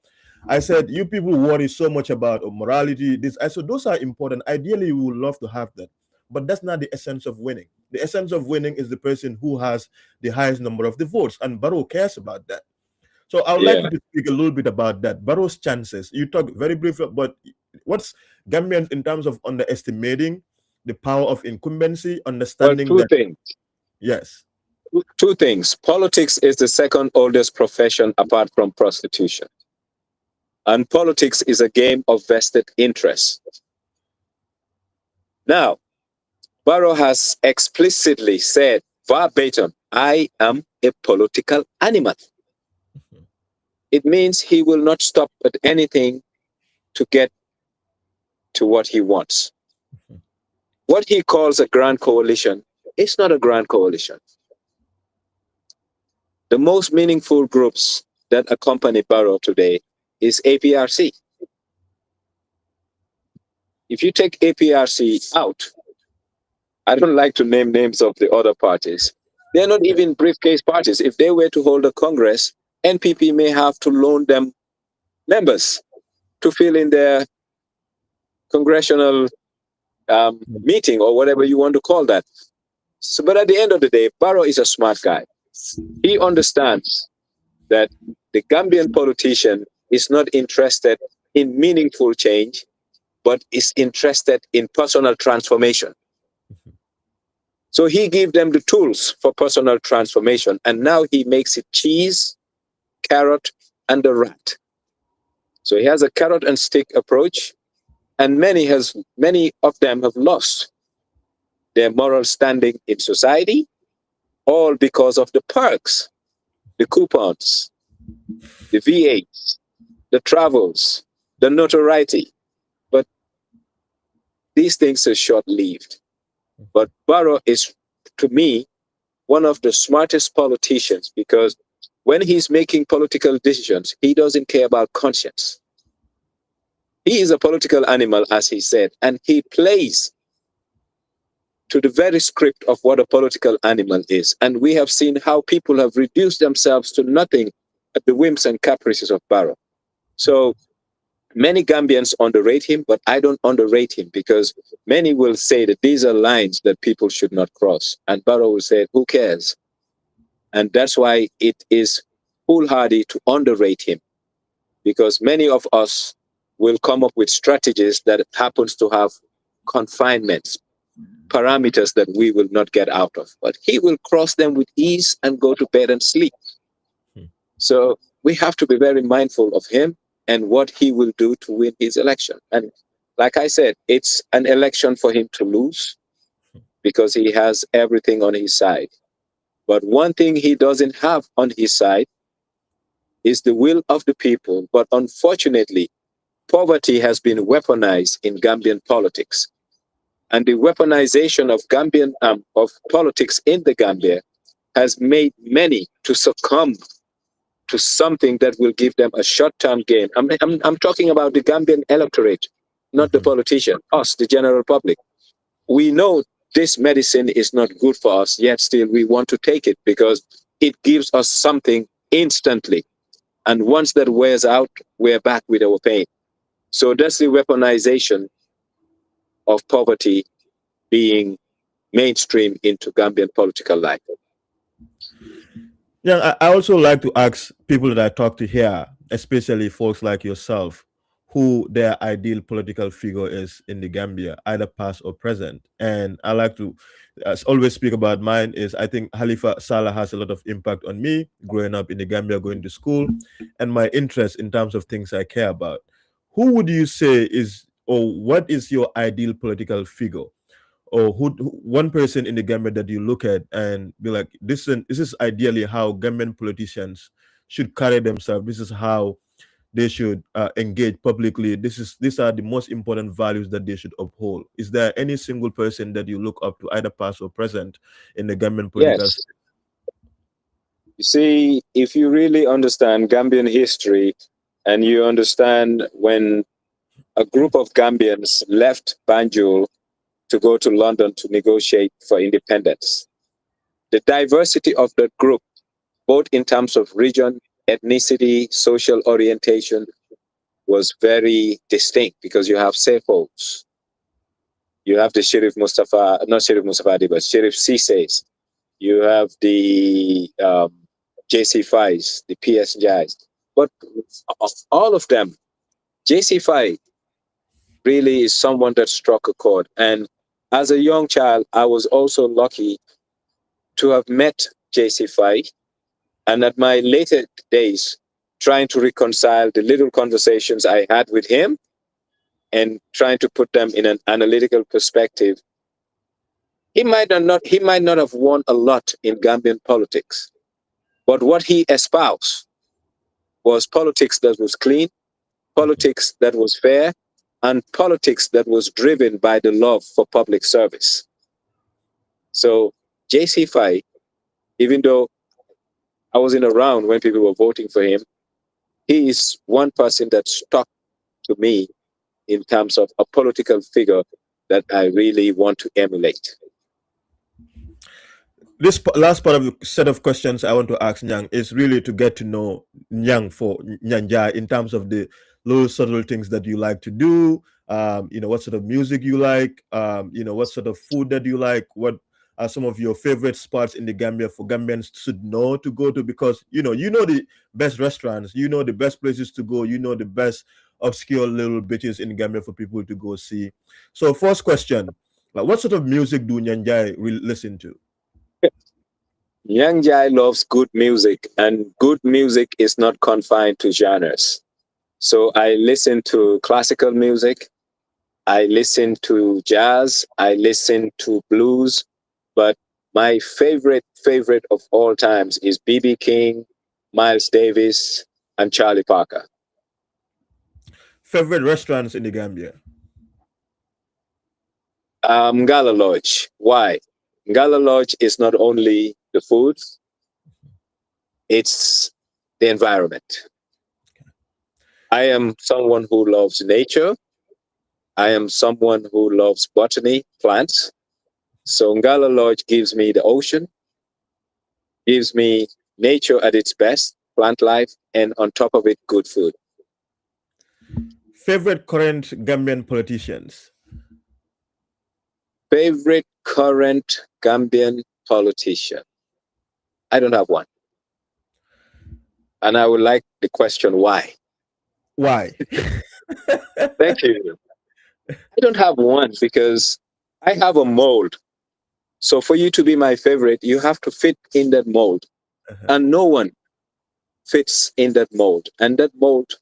I said, you people worry so much about morality. I said, those are important. Ideally, we would love to have that. But that's not the essence of winning. The essence of winning is the person who has the highest number of the votes. And Barrow cares about that. So I would like you to speak a little bit about that. Barrow's chances. You talk very briefly, but what's Gambians in terms of underestimating the power of incumbency, Well, understanding two that, things. yes. Two things. Politics is the second oldest profession apart from prostitution. And politics is a game of vested interest. Now, Barrow has explicitly said verbatim, I am a political animal. It means he will not stop at anything to get to what he wants. What he calls a grand coalition is not a grand coalition. The most meaningful groups that accompany Barrow today is APRC. If you take APRC out, I don't like to name names of the other parties. They're not even briefcase parties. If they were to hold a Congress, NPP may have to loan them members to fill in their congressional meeting or whatever you want to call that. So, but at the end of the day, Barrow is a smart guy. He understands that the Gambian politician is not interested in meaningful change, but is interested in personal transformation. So he gave them the tools for personal transformation, and now he makes it cheese, carrot, and a rat. So he has a carrot and stick approach, and many of them have lost their moral standing in society, all because of the perks, the coupons, the V8s, the travels, the notoriety. But these things are short-lived. But Barrow is, to me, one of the smartest politicians because when he's making political decisions, he doesn't care about conscience. He is a political animal, as he said, and he plays to the very script of what a political animal is. And we have seen how people have reduced themselves to nothing at the whims and caprices of Barrow. So many Gambians underrate him, but I don't underrate him because many will say that these are lines that people should not cross. And Barrow will say, who cares? And that's why it is foolhardy to underrate him, because many of us will come up with strategies that happens to have confinements, parameters that we will not get out of. But he will cross them with ease and go to bed and sleep. So we have to be very mindful of him and what he will do to win his election. And like I said, it's an election for him to lose because he has everything on his side. But one thing he doesn't have on his side is the will of the people. But unfortunately, poverty has been weaponized in Gambian politics. And the weaponization of Gambian of politics in the Gambia has made many to succumb to something that will give them a short-term gain. I'm talking about the Gambian electorate, not the politician, us, the general public. We know this medicine is not good for us, yet still we want to take it because it gives us something instantly. And once that wears out, we're back with our pain. So that's the weaponization of poverty being mainstream into Gambian political life. Yeah, I also like to ask people that I talk to here, especially folks like yourself, who their ideal political figure is in the Gambia, either past or present. And I like to always speak about mine is I think Halifa Saleh has a lot of impact on me growing up in the Gambia, going to school, and my interest in terms of things I care about. Who would you say is, or what is your ideal political figure? Or one person in the Gambia that you look at and be like, this is ideally how Gambian politicians should carry themselves. This is how they should engage publicly. These are the most important values that they should uphold. Is there any single person that you look up to, either past or present, in the Gambian political? Yes. You see, if you really understand Gambian history and you understand when a group of Gambians left Banjul to go to London to negotiate for independence, the diversity of that group, both in terms of region, ethnicity, social orientation, was very distinct because you have Sefos, you have the Sheriff Mustafa, not Sheriff Mustafa, but Sheriff Cisse's, you have the JC5s, the PS Njies. But of all of them, JC5 really is someone that struck a chord. And as a young child, I was also lucky to have met JC5. And at my later days, trying to reconcile the little conversations I had with him and trying to put them in an analytical perspective, he might not have won a lot in Gambian politics. But what he espoused was politics that was clean, politics that was fair, and politics that was driven by the love for public service. So JC5, even though I wasn't around when people were voting for him, he is one person that stuck to me in terms of a political figure that I really want to emulate. This last part of the set of questions I want to ask Nyang is really to get to know Nyang for Nyang Njie in terms of the little subtle things that you like to do. What sort of music you like. What sort of food that you like. What are some of your favorite spots in the Gambia for Gambians should know to go to? Because you know the best restaurants, you know the best places to go, you know the best obscure little bitches in Gambia for people to go see. So, first question: what sort of music do Nyang Njie listen to? Nyang Njie loves good music, and good music is not confined to genres. So I listen to classical music, I listen to jazz, I listen to blues, but my favorite of all times is B.B. King, Miles Davis, and Charlie Parker. Favorite restaurants in the Gambia? Ngala Lodge. Why? Ngala Lodge is not only the food, it's the environment. I am someone who loves nature. I am someone who loves botany, plants. So Ngala Lodge gives me the ocean, gives me nature at its best, plant life, and on top of it, good food. Favorite current Gambian politicians? Favorite current Gambian politician? I don't have one. And I would like the question, why? Why? Thank you. I don't have one because I have a mold. So for you to be my favorite, you have to fit in that mold. And no one fits in that mold. And that mold,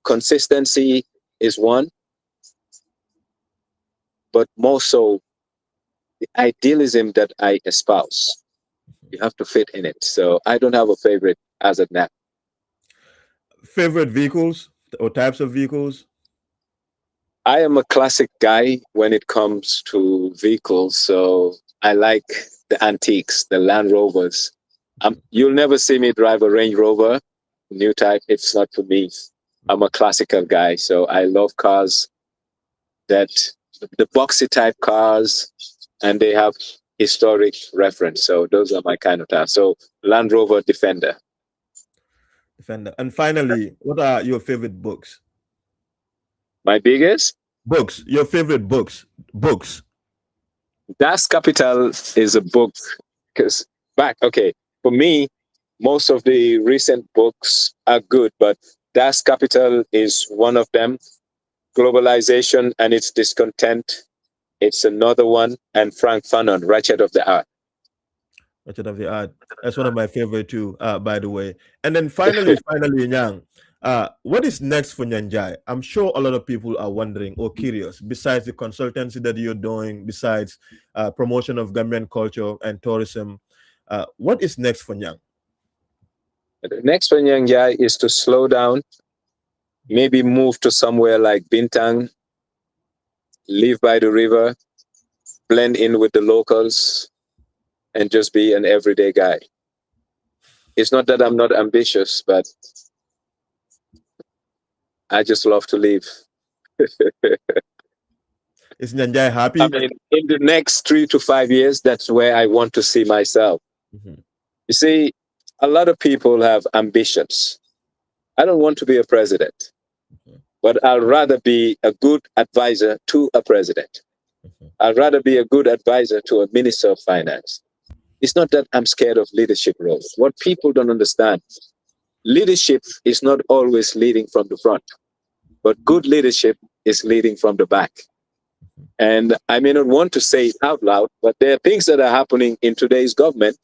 consistency is one, but more so the idealism that I espouse. You have to fit in it. So I don't have a favorite as of now. Favorite vehicles or types of vehicles? I am a classic guy when it comes to vehicles. So I like the antiques, the Land Rovers. You'll never see me drive a Range Rover, new type. It's not for me. I'm a classical guy. So I love cars that the boxy type cars, and they have historic reference. So those are my kind of cars. So Land Rover Defender. And finally, what are your favorite books? My biggest? Books. Your favorite books. Books. Das Kapital is a book because for me, most of the recent books are good, but Das Kapital is one of them. Globalization and its discontent. It's another one. And Frank Fanon, Ratchet of the Art. Ratchet of the Art. That's one of my favorite too, by the way. And then finally, Nyang, what is next for Nyang Njie? I'm sure a lot of people are wondering or curious, besides the consultancy that you're doing, besides promotion of Gambian culture and tourism, what is next for Nyang? The next for Nyang Njie is to slow down, maybe move to somewhere like Bintang, live by the river, blend in with the locals, and just be an everyday guy. It's not that I'm not ambitious, but I just love to live. Is Nyang Njie happy? I mean, in the next 3 to 5 years, that's where I want to see myself. Mm-hmm. You see, a lot of people have ambitions. I don't want to be a president, but I'd rather be a good advisor to a president. I'd rather be a good advisor to a minister of finance. It's not that I'm scared of leadership roles. What people don't understand, leadership is not always leading from the front, but good leadership is leading from the back. And I may not want to say it out loud, but there are things that are happening in today's government.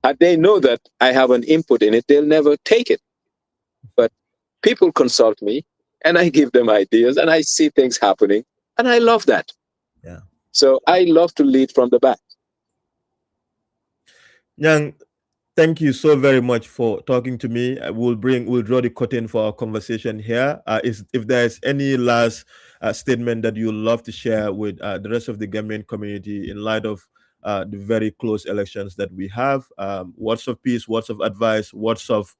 Had they know that I have an input in it, they'll never take it. But people consult me and I give them ideas and I see things happening and I love that. Yeah. So I love to lead from the back. Nyang, thank you so very much for talking to me. We'll draw the curtain for our conversation here. If there's any last statement that you'd love to share with the rest of the Gambian community in light of the very close elections that we have, words of peace, words of advice, words of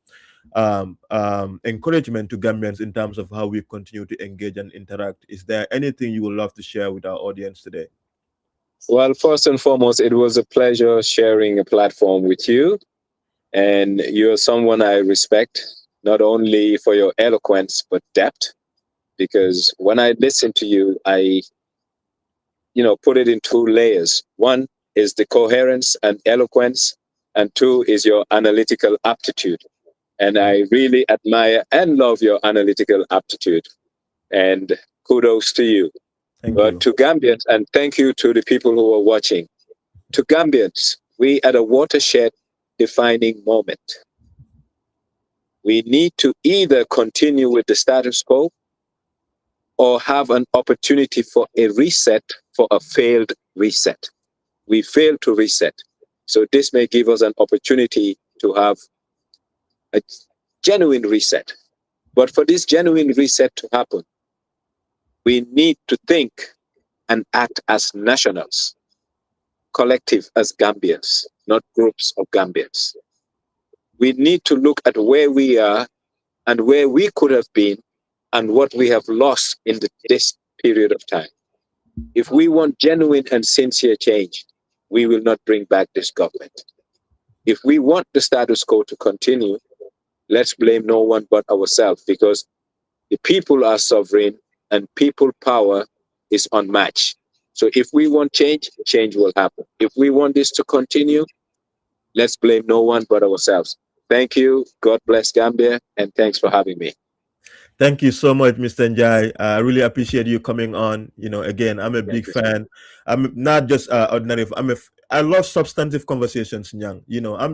encouragement to Gambians in terms of how we continue to engage and interact. Is there anything you would love to share with our audience today? Well, first and foremost, it was a pleasure sharing a platform with you. And you're someone I respect, not only for your eloquence, but depth. Because when I listen to you, I put it in 2 layers. One is the coherence and eloquence, and 2 is your analytical aptitude. And I really admire and love your analytical aptitude. And kudos to you. Thank you. To Gambians, and thank you to the people who are watching. To Gambians, we at a watershed defining moment. We need to either continue with the status quo or have an opportunity for a reset, for a failed reset. We failed to reset. So this may give us an opportunity to have a genuine reset. But for this genuine reset to happen, we need to think and act as nationals, collective as Gambians, not groups of Gambians. We need to look at where we are and where we could have been and what we have lost in this period of time. If we want genuine and sincere change, we will not bring back this government. If we want the status quo to continue, let's blame no one but ourselves, because the people are sovereign and people power is unmatched. So if we want change, change will happen. If we want this to continue, let's blame no one but ourselves. Thank you. God bless Gambia. And thanks for having me. Thank you so much, Mr. Njie. I really appreciate you coming on. Again, I'm a big fan. I'm not just ordinary. I love substantive conversations, Nyang.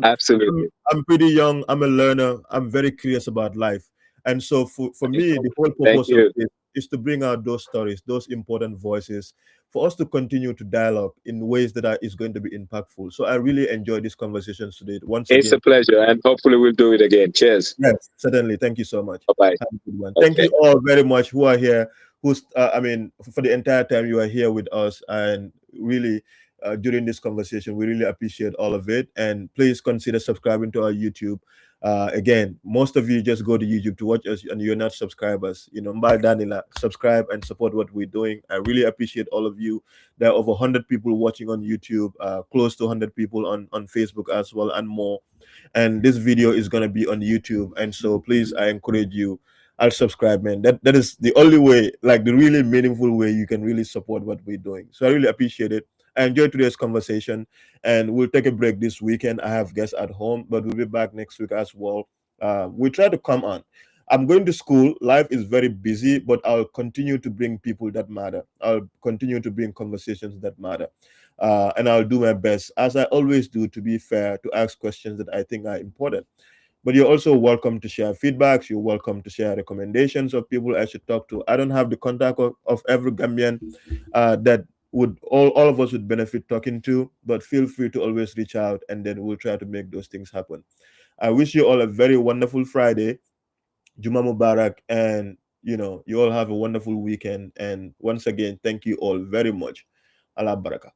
Absolutely. I'm pretty young. I'm a learner. I'm very curious about life. And so for me, the whole purpose of it is to bring out those stories, those important voices, for us to continue to dialogue in ways that is going to be impactful. So I really enjoyed these conversations today. It's a pleasure, and hopefully we'll do it again. Cheers. Yes, certainly. Thank you so much. Bye-bye. Have a good one. Thank you all very much who are here, for the entire time you are here with us, and really during this conversation, we really appreciate all of it. And please consider subscribing to our YouTube. Again, most of you just go to YouTube to watch us and you're not subscribers. Subscribe and support what we're doing. I really appreciate all of you. There are over 100 people watching on YouTube, close to 100 people on Facebook as well, and more. And this video is going to be on YouTube. And so please, I encourage you, I'll subscribe, man. That is the only way, like the really meaningful way you can really support what we're doing. So I really appreciate it. I enjoyed today's conversation, and we'll take a break this weekend. I have guests at home, but we'll be back next week as well. We try to come on. I'm going to school. Life is very busy, but I'll continue to bring people that matter. I'll continue to bring conversations that matter. And I'll do my best, as I always do, to be fair, to ask questions that I think are important. But you're also welcome to share feedbacks. You're welcome to share recommendations of people I should talk to. I don't have the contact of every Gambian that would all of us would benefit talking to, but feel free to always reach out, and then we'll try to make those things happen. I wish you all a very wonderful Friday. Juma Mubarak, and you all have a wonderful weekend. And once again, thank you all very much. Allah Baraka.